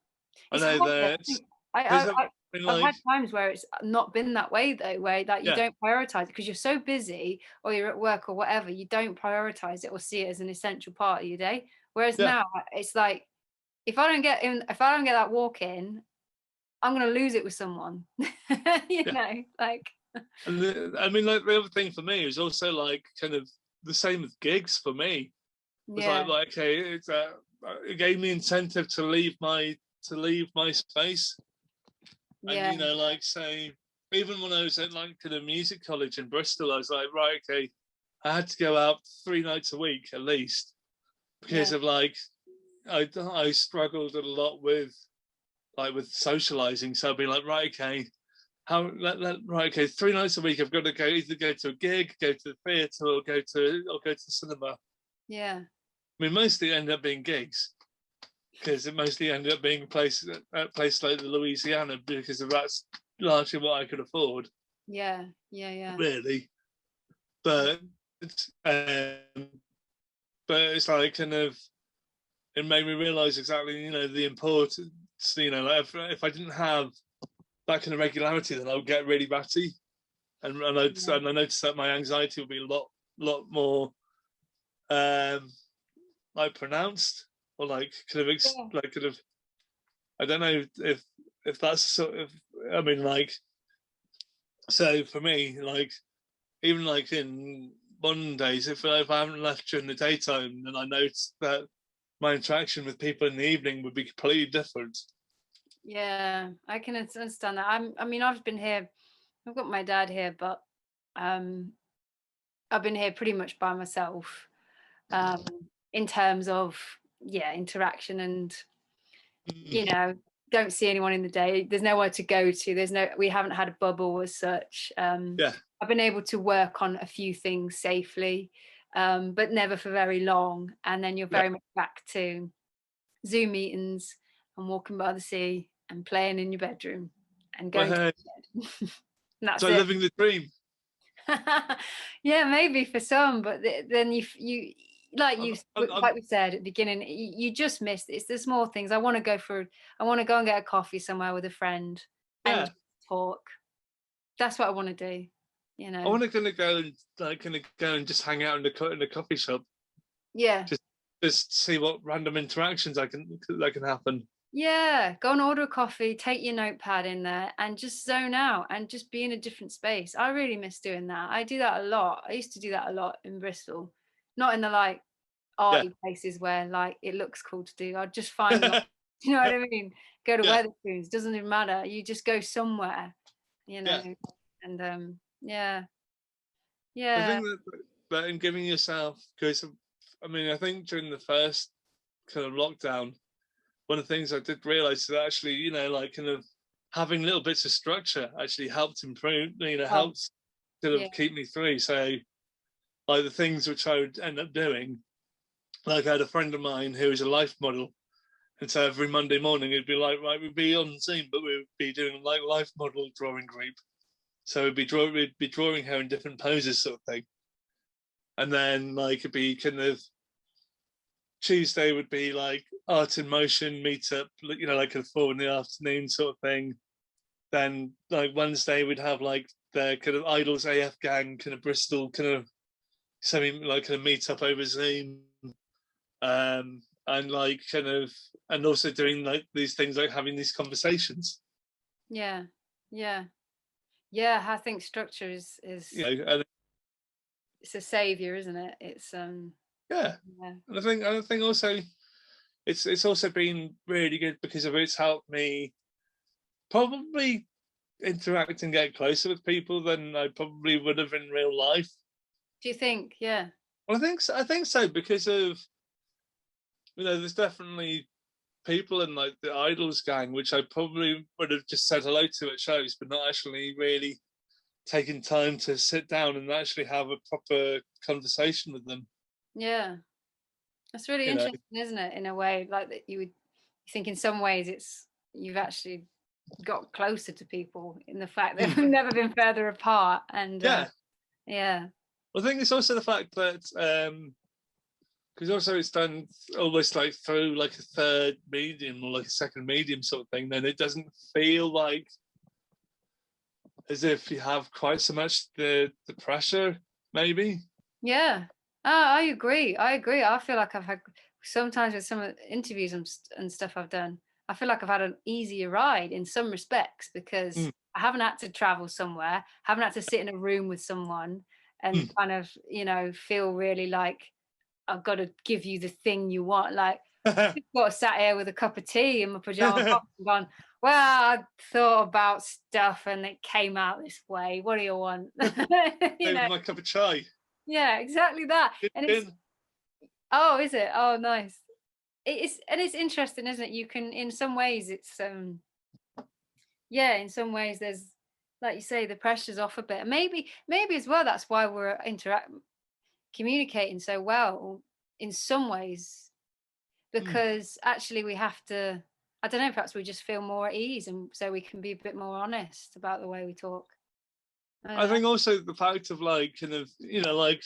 I it's know hard though. that I think because I've been I've like, had times where it's not been that way though, where like you yeah, don't prioritize it because you're so busy or you're at work or whatever, you don't prioritize it or see it as an essential part of your day. Whereas yeah, now it's like if I don't get that walk in, I'm gonna lose it with someone. You yeah. know, like And I mean, like the other thing for me is also like kind of the same with gigs for me. It was yeah, like okay, it gave me incentive to leave my space, and yeah, you know, like say even when I was at like kind of music college in Bristol, I was like, right, okay, I had to go out 3 nights a week at least yeah, because of like I struggled a lot with socializing. So I'd be like, right, okay, right, okay, 3 nights a week I've got to go either go to a gig, go to the theatre, or go to the cinema. yeah, I mean, mostly end up being gigs because it mostly ended up being places at places like the Louisiana because of that's largely what I could afford, yeah, yeah, yeah, really. But um, but it's like kind of it made me realise exactly the importance. Like if I didn't have that kind of regularity, then I would get really ratty, yeah, I noticed that my anxiety would be a lot more um like pronounced, or like yeah, kind of I don't know if that's sort of, I mean, like, so for me, like even like in modern days, if I haven't left during the daytime, then I noticed that my interaction with people in the evening would be completely different. yeah. I can understand that. I mean, I've been here. I've got my dad here, but um, I've been here pretty much by myself um, in terms of interaction and Mm, you know don't see anyone in the day. There's nowhere to go to. We haven't had a bubble as such. yeah, I've been able to work on a few things safely, but never for very long. And then you're yeah. very much back to Zoom meetings and walking by the sea and playing in your bedroom and Well, going to hey, bed. And that's so it. living the dream. Yeah, maybe for some, but then you I'm like we said at the beginning, you just missed it's the small things. I want to go and get a coffee somewhere with a friend and yeah. talk. That's what I want to do, you I know. want to kind of go and just hang out in the coffee shop, Yeah. just see what random interactions that can happen. Yeah, go and order a coffee, take your notepad in there and just zone out and just be in a different space. I really miss doing that. I do that a lot. I used to do that a lot in Bristol. Not in the like Yeah, arty places where like it looks cool to do. I'd just find like, you know what I mean? Go to yeah, Wetherspoons, doesn't even matter. You just go somewhere, you yeah. know. And yeah, I yeah, think that in giving yourself, because I mean, I think during the first kind of lockdown, one of the things I did realize is that actually, like kind of having little bits of structure actually helped improve, oh, helped kind yeah, of keep me through. So, like the things which I would end up doing, like I had a friend of mine who was a life model, And so every Monday morning it'd be like, right, we'd be on Zoom, but we'd be doing like life model drawing group. So we'd be drawing her in different poses, sort of thing. And then like it'd be kind of Tuesday would be like art in motion meetup, you know, like at 4 in the afternoon sort of thing. Then like Wednesday we'd have like the kind of Idols AF gang kind of Bristol kind of semi like kind of meet up over Zoom. And like kind of and also doing like these things like having these conversations. Yeah. Yeah. Yeah. I think structure You know, and it's a savior, isn't it? It's yeah. yeah. And I think also it's also been really good because of it's helped me probably interact and get closer with people than I probably would have in real life. Do you think? Yeah. Well, I think so because of, you know, there's definitely people in like the Idols gang which I probably would have just said hello to at shows, but not actually really taking time to sit down and actually have a proper conversation with them. Yeah. That's really You know, interesting, isn't it? In a way, like that you think in some ways you've actually got closer to people in the fact that we've never been further apart. And yeah. yeah. I think it's also the fact that because also it's done almost like through like a third medium or like a second medium sort of thing, then it doesn't feel like as if you have quite so much the pressure, maybe. Yeah. I agree. I feel like I've had sometimes with some of the interviews and stuff I've done, I feel like I've had an easier ride in some respects because Mm, I haven't had to travel somewhere, haven't had to sit in a room with someone and mm. kind of, feel really like I've got to give you the thing you want. Like, just got sat here with a cup of tea in my pajama bottoms and gone, well, I thought about stuff and it came out this way. What do you want? you Over know, my cup of chai. yeah, exactly that. And it's, In. oh, is it? Oh, nice. And it's interesting, isn't it? You can, in some ways, it's, yeah, in some ways, there's, like you say, the pressure's off a bit. And maybe as well, that's why we're communicating so well in some ways, Mm. because actually we have to, I don't know, perhaps we just feel more at ease and so we can be a bit more honest about the way we talk. I don't I know. think also the fact of like kind of, you know, like,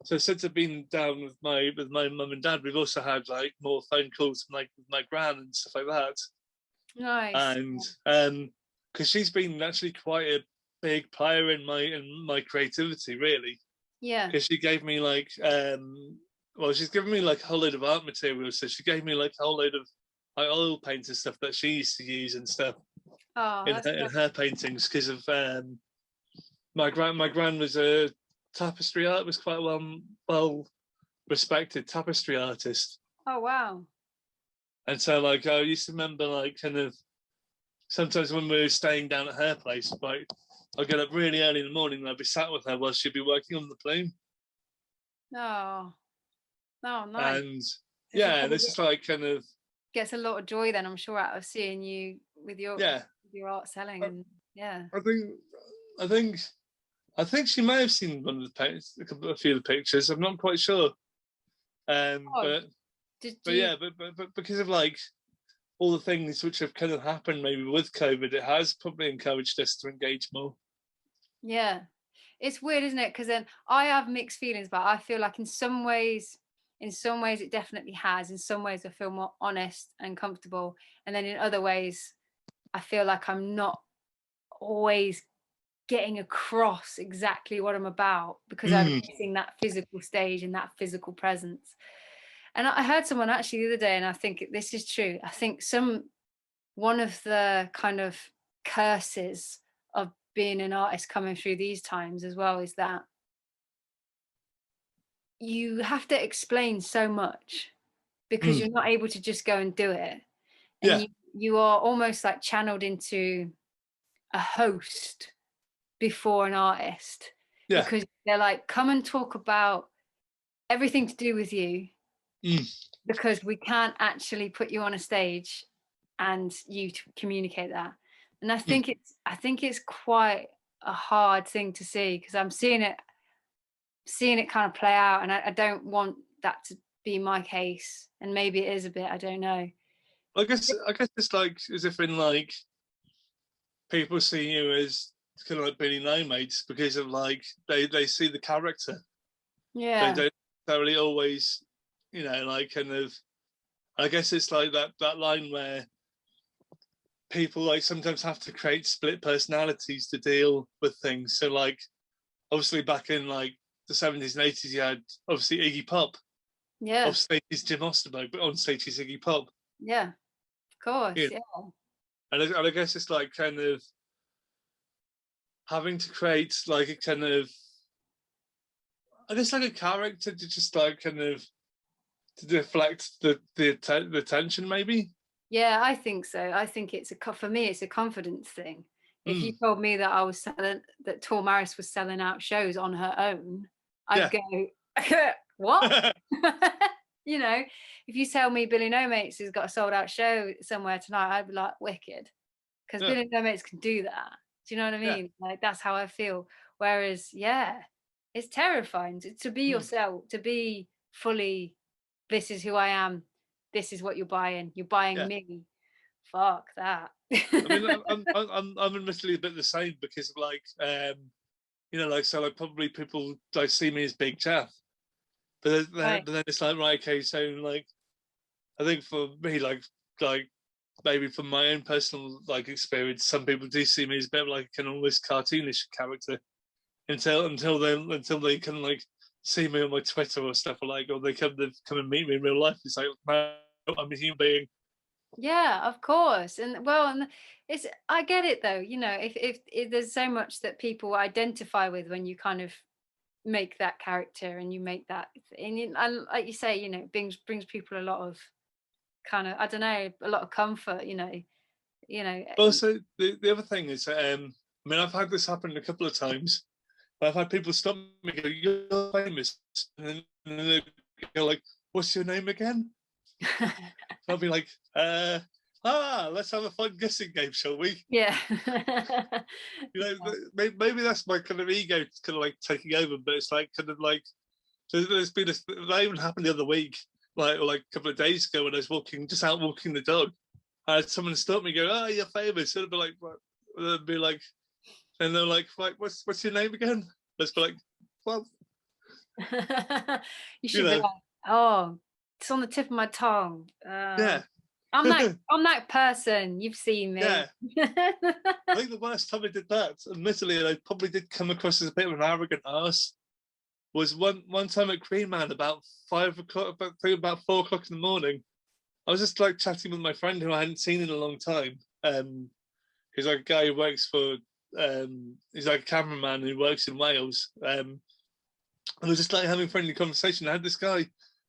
so since I've been down with my mum and dad, we've also had like more phone calls with my gran and stuff like that. Nice. And because she's been actually quite a big player in my creativity, really. Yeah. Because she gave me like well, she's given me like a whole load of art materials. So she gave me like a whole load of like oil paint and stuff that she used to use and stuff Oh, that's in good. her paintings. Because of my gran was a tapestry art was quite well respected tapestry artist. Oh, wow. And so like I used to remember like kind of sometimes when we were staying down at her place, like I'd get up really early in the morning and I'd be sat with her while she'd be working on the plume. Oh, oh, nice. And So she yeah, and probably this is like kind of gets a lot of joy then, I'm sure, out of seeing you with yeah. your art selling. And yeah. I think I think I think she may have seen one of the a few of the pictures. I'm not quite sure. Oh, did But you? yeah, but because of like all the things which have kind of happened maybe with COVID, it has probably encouraged us to engage more. Yeah. It's weird, isn't it? Because then I have mixed feelings, but I feel like in some ways it definitely has. In some ways I feel more honest and comfortable. And then in other ways, I feel like I'm not always getting across exactly what I'm about because I'm Mm, missing that physical stage and that physical presence. And I heard someone actually the other day, and I think this is true. I think one of the kind of curses of being an artist coming through these times as well is that you have to explain so much because mm, you're not able to just go and do it. And yeah, you are almost like channeled into a host before an artist yeah, because they're like, come and talk about everything to do with you mm, because we can't actually put you on a stage and you to communicate that. And mm. I think it's quite a hard thing to see because I'm seeing it kind of play out, and I don't want that to be my case. And maybe it is a bit, I don't know. I guess it's like as if in like people see you as kind of like Billy Nomates because of like they see the character. They Yeah, don't necessarily always, like kind of. I guess it's like that line where people like sometimes have to create split personalities to deal with things. So like obviously back in like the 70s and 80s, you had obviously Iggy Pop. yeah, Off stage is Jim Osterberg, but on stage is Iggy Pop. yeah, of course, Yeah, yeah. and I guess it's like kind of having to create like a kind of, I guess like a character to just like kind of to deflect the tension maybe. Yeah, I think so. I think for me, it's a confidence thing. If you Mm, told me that that Tor Maris was selling out shows on her own, I'd yeah. go, what? You know, if you tell me Billy No Mates has got a sold out show somewhere tonight, I'd be like, wicked. Because Yeah, Billy No Mates can do that. Do you know what I yeah. mean? Like, that's how I feel. Whereas, yeah, it's terrifying to be Mm, yourself, to be fully, this is who I am. This is what you're buying. You're buying yeah. me. Fuck that. I mean, I'm admittedly a bit the same because like like so like probably people like see me as Big Jeff, Right. but then it's like right, okay, so like I think for me like maybe from my own personal like experience, some people do see me as a bit like an almost cartoonish character until they can like see me on my Twitter or stuff or they come and meet me in real life. It's like no, I'm a human being. Yeah, of course. And well, and it's I get it though, if there's so much that people identify with when you kind of make that character and you make that and like you say, it brings people a lot of kind of, I don't know, a lot of comfort, you know. Also, the other thing is, I mean, I've had this happen a couple of times. I've had people stop me and go, "You're famous," and then they go like, "What's your name again?" I'll be like, let's have a fun guessing game, shall we?" Yeah. Maybe that's my kind of ego kind of like taking over, but it's like kind of like there's been that even happened the other week, like a couple of days ago when I was just out walking the dog. I had someone stop me, go, "Oh, you're famous." And I'd be like, what? They'd be like, and they're like, what's your name again? Let's be like, well, You you should be know, like, oh, it's on the tip of my tongue. yeah, I'm that person. You've seen me. yeah. I think the last time I did that, admittedly, and I probably did come across as a bit of an arrogant ass, was one time at Green Man about 5 o'clock, about 4 o'clock in the morning. I was just like chatting with my friend who I hadn't seen in a long time. He's like a guy who works for he's like a cameraman who works in Wales. I was just like having a friendly conversation. I had this guy,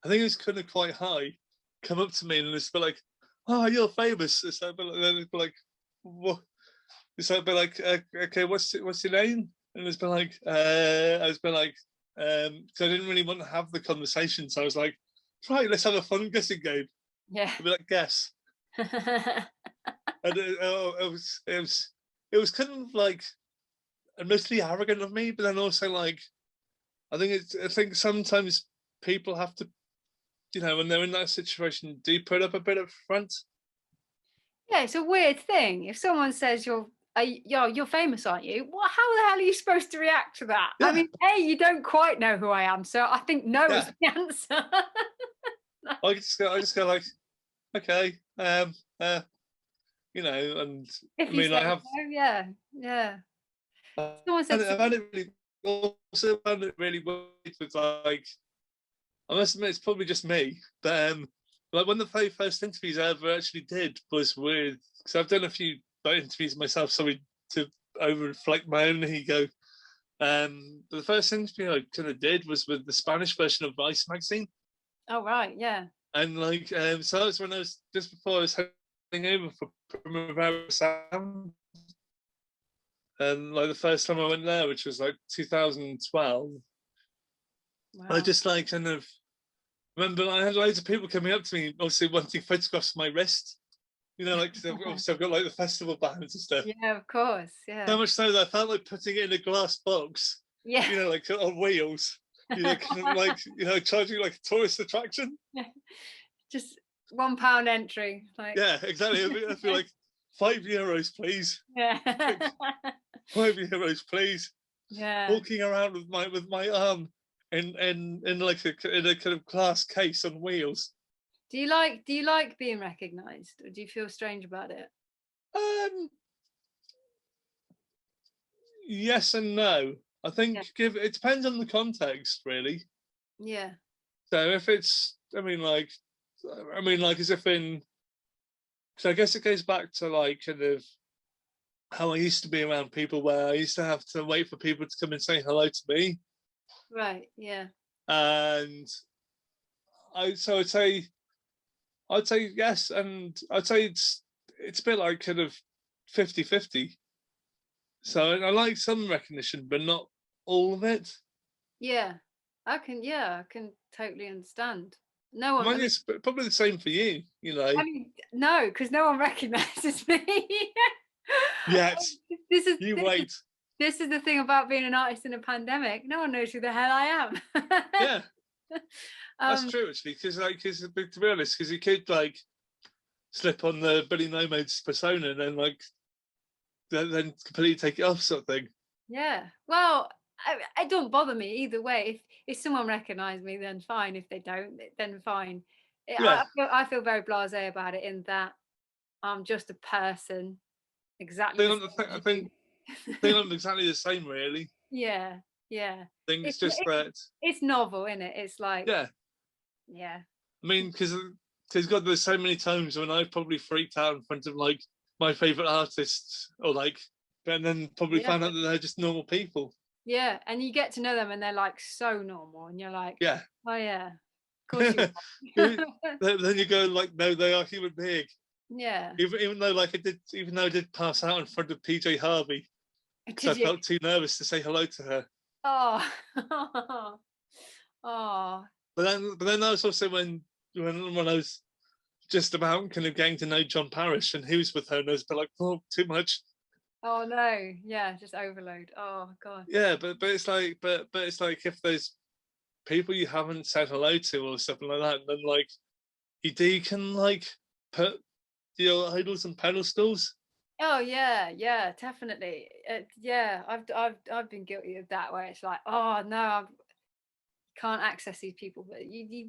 I think he was kind of quite high, come up to me and was like, "Oh, you're famous." It's like, what? It's like, okay, what's your name? And it's been like, I was been like, because I didn't really want to have the conversation, so I was like, right, let's have a fun guessing game. Yeah. I'd be like, guess, and it was kind of like mostly arrogant of me, but then also like I think sometimes people have to, when they're in that situation, do put up a bit of front. Yeah, it's a weird thing. If someone says you're famous, aren't you? Well, how the hell are you supposed to react to that? I Yeah, mean, A, you don't quite know who I am, so I think no is yeah. the answer. I just go like, okay, and I If you mean, say I have, no, yeah, yeah. Someone said to I've had it really, also found it really weird with like, I must admit, it's probably just me, but like one of the very first interviews I ever actually did was with, because I've done a few interviews myself, sorry to over reflect my own ego. But the first interview I kind of did was with the Spanish version of Vice magazine, oh, right, yeah. and like, so that was when I was just before I was heading over for Primavera Sound, and like the first time I went there, which was like 2012, I Wow. just like kind of remember I had loads of people coming up to me, obviously wanting photographs of my wrist. Like obviously I've got like the festival bands and stuff. Yeah, of course, So yeah. much so that I felt like putting it in a glass box, Yeah. like on wheels. Kind of like charging like a tourist attraction. Just £1 entry. Like, Yeah, exactly. I'd be like, €5, please. yeah. €5, please. Yeah. Walking around with my arm in like in a kind of glass case on wheels. Do you like being recognized, or do you feel strange about it? Um, yes and no. I Yeah. think it depends on the context, really. Yeah. So if it's, like as if in, so I guess it goes back to like kind of how I used to be around people, where I used to have to wait for people to come and say hello to me, Right. Yeah. and I'd say yes, and I'd say it's a bit like kind of 50-50. So I like some recognition, but not all of it. Yeah. I can totally understand. No I one, I mean, mean, it's probably the same for you, you know. no, because no one recognizes me. Yet This is you this is wait. this is the thing about being an artist in a pandemic. No one knows who the hell I am. Yeah, that's Um, true actually. Because to be honest, because you could like slip on the Billy Nomates persona and then like then completely take it off, sort of thing. yeah. Well, it don't bother me either way. If someone recognise me, then fine. If they don't, then fine. Yeah, I feel very blasé about it, in that I'm just a person, exactly the same I as think you. I'm exactly the same, really. Yeah, yeah. I think it's It's just that, it's novel, isn't it? It's like, yeah. yeah, I mean, because God, there's so many times when I've probably freaked out in front of like my favorite artists, or like, and then probably yeah, found out that they're just normal people. yeah. And you get to know them, and they're like so normal, and you're like, Yeah. oh yeah, of course you then are. you go like, no, they are human being. Yeah. Even though like even though I did pass out in front of PJ Harvey because I Did you? felt too nervous to say hello to her. Oh, oh, But then that was also when I was just about kind of getting to know John Parrish, and he was with her, and I was like, oh, too much. oh no, yeah, just overload. Oh god. Yeah, but it's like but it's like if there's people you haven't said hello to or something like that, then like you can like put your idols on pedestals. Oh yeah, yeah, definitely. Yeah, I've been guilty of that, where it's like, oh no, I can't access these people, but you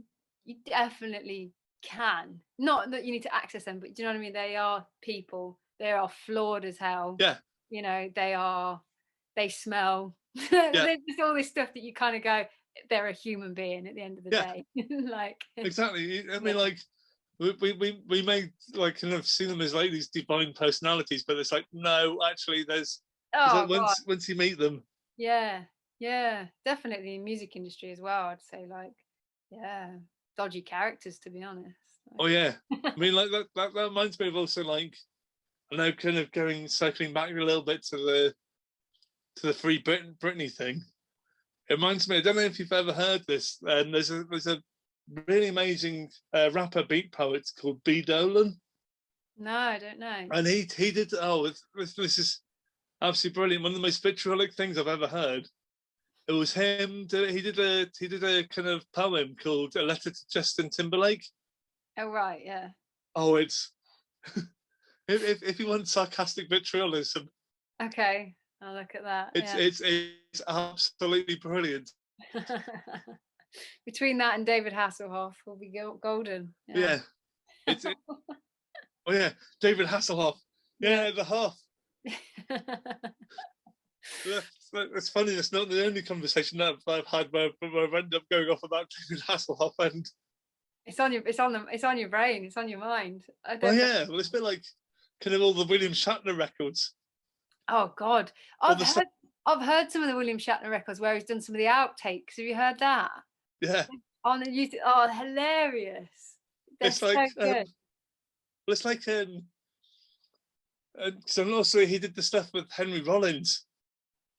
definitely can. Not that you need to access them, but do you know what I mean? They are people. They are flawed as hell. Yeah, You know, they smell. yeah, There's just all this stuff that you kind of go, they're a human being at the end of the yeah, day. Like, exactly. I yeah. mean, like we may like kind of see them as like these divine personalities, but it's like no, actually, there's like Oh god. once you meet them, Yeah, yeah, definitely in music industry as well. I'd say, like, yeah, dodgy characters, to be honest. oh yeah. I mean, like that reminds me of also like I know, kind of going circling back a little bit to the Free Britney thing. It reminds me. I don't know if you've ever heard this. And there's a really amazing rapper beat poet called B Dolan, No, I don't know. and he did. Oh, this is absolutely brilliant. One of the most vitriolic things I've ever heard. It was him. He did a kind of poem called "A Letter to Justin Timberlake." Oh right, yeah. Oh, it's if you want sarcastic vitriolism, Okay, I'll look at that. it's Yeah. it's it's absolutely brilliant. Between that and David Hasselhoff, will be golden. Yeah. Yeah, it, oh yeah, David Hasselhoff. Yeah. Yeah, the half. That's funny. That's not the only conversation that I've had where I've ended up going off about David Hasselhoff. And It's on your brain. It's on your mind. I well, don't know. yeah, well, it's a bit like kind of all the William Shatner records, Oh God, all I've the stuff. heard I've heard some of the William Shatner records where he's done some of the outtakes. Have you heard that? Yeah, On the YouTube. Oh, hilarious. They're it's so like good. well, it's like so also he did the stuff with Henry Rollins.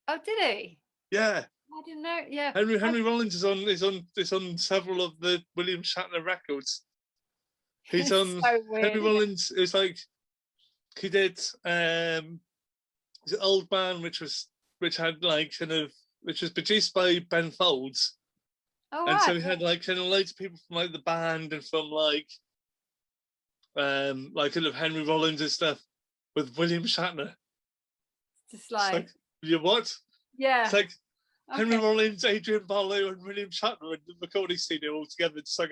Oh, did he? Yeah, I didn't know. Yeah. Henry Rollins is on several of the William Shatner records. He's It's on so Henry weird, isn't it? Rollins. Is like he did the Old Man, which had like kind of which was produced by Ben Folds, Oh, and right. so we Yeah. had like kind of loads of people from like the band and from like like kind of Henry Rollins and stuff with William Shatner. Just It's like, like, you what? yeah, It's like Henry okay, Rollins, Adrian Barlow, and William Shatner and the recording studio all together. It's like,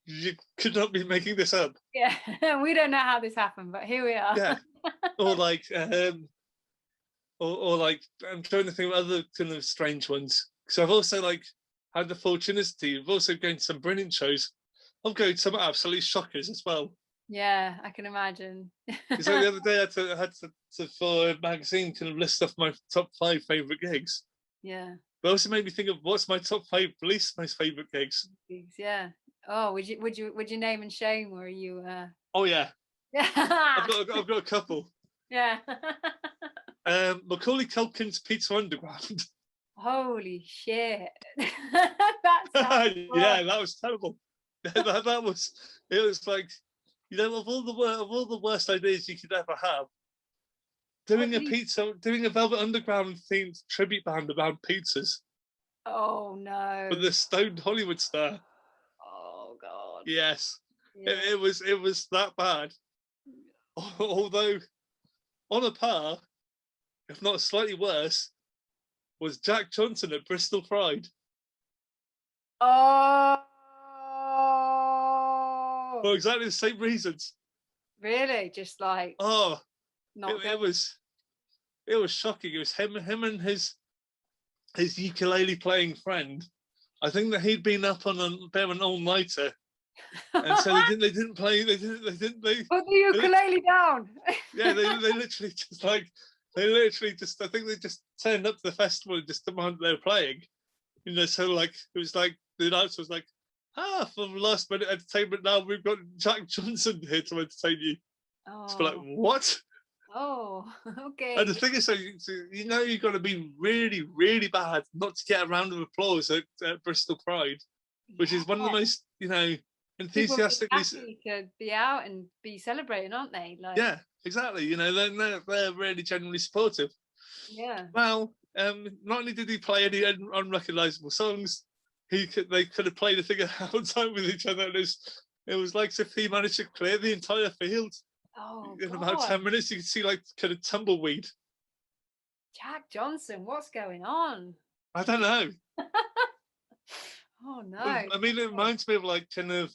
you could not be making this up. yeah. We don't know how this happened, but here we are. Yeah. Or like, or like, I'm trying to think of other kind of strange ones. So I've also like had the fortunacy of also going to some brilliant shows. I've going to some absolute shockers as well. Yeah, I can imagine. It's like the other day I had to for a magazine kind of list off my top 5 favourite gigs. Yeah, But also made me think of what's my top 5 least most favourite gigs. yeah. Oh, would you name and shame, or are you? Oh yeah, Yeah, I've got a couple. yeah. Macaulay Culkin's Pizza Underground. Holy shit! That sounds Yeah, fun. that was terrible. That was, it was like, you know, of all the worst ideas you could ever have, What did he? doing a Velvet Underground themed tribute band about pizzas Oh with no! the stoned Hollywood star. Oh god! Yes, Yeah. it was that bad. Although on a par, if not slightly worse, was Jack Johnson at Bristol Pride Oh, for exactly the same reasons. really? Just like Oh, not good. it was shocking. It was him and his ukulele playing friend. I think that he'd been up on a bit of an all nighter, and so they didn't play. Put the ukulele down. Yeah, they literally just like they literally just I think they just turned up to the festival and just demanded they were playing. You know, so like it was like the announcer was like, for last minute entertainment now we've got Jack Johnson here to entertain you. It's like Oh, what? oh, And the okay. thing is, so you know you've got to be really, really bad not to get a round of applause at Bristol Pride, which Yeah, is one of the most, you know, people are just enthusiastically. happy to be out and be celebrating, aren't they? Like, Yeah, exactly. You know, they're really genuinely supportive. yeah. Well, not only did he play any unrecognizable songs, they could have played a thing of how time with each other. And it was like if he managed to clear the entire field Oh in about God, 10 minutes. You could see like kind of tumbleweed. Jack Johnson, what's going on? I don't know. Oh no. I mean, it reminds me of like kind of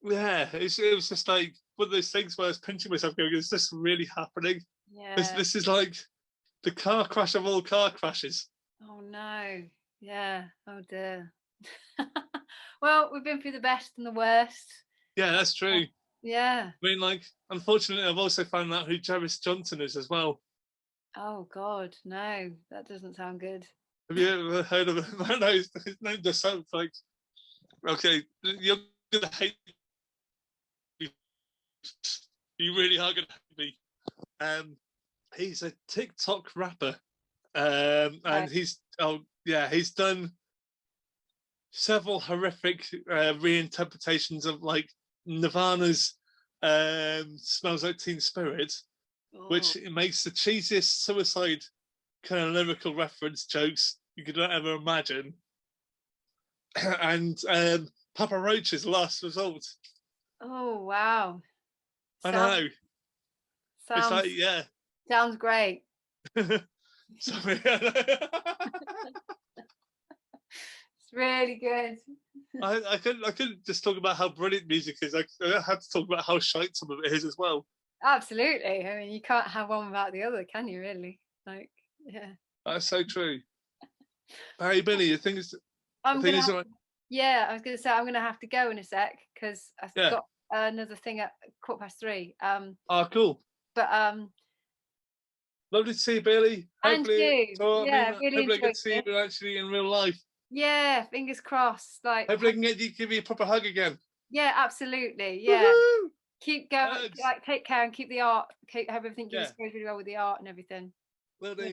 yeah. It was just like one of those things where I was pinching myself, going, "Is this really happening? Yeah. This is like the car crash of all car crashes." Oh no. Yeah. Oh dear. Well, we've been through the best and the worst. Yeah, that's true. Yeah. I mean, like, unfortunately, I've also found out who Jarvis Johnson is as well. Oh God, no, that doesn't sound good. Have you ever heard of him? I know his name just sounds like okay. You're gonna hate me. You really are gonna hate me. He's a TikTok rapper, Okay. and he's done several horrific reinterpretations of like Nirvana's "Smells Like Teen Spirit," Oh, which makes the cheesiest suicide kind of lyrical reference jokes you could ever imagine. And Papa Roach's Last Result. oh wow. I Sounds know. It's like, sounds yeah. sounds great. Sorry. It's really good. I couldn't just talk about how brilliant music is. I had to talk about how shite some of it is as well. Absolutely. I mean, you can't have one without the other, can you? Really? Like, yeah. That's so true. Hey Billy, the I'm thing gonna is have to, yeah, I was gonna say I'm gonna have to go in a sec because I've yeah. got another thing at 3:15. Oh, cool. But Lovely to see you, Billy. and you, yeah, really Hopefully I get enjoyed to see it. you actually in real life. Yeah, fingers crossed. Like, Hopefully I can give you a proper hug again. yeah, absolutely. Yeah, Woohoo! keep going. Hugs. Like, take care and keep the art. Hope everything Yeah, goes really well with the art and everything. will do.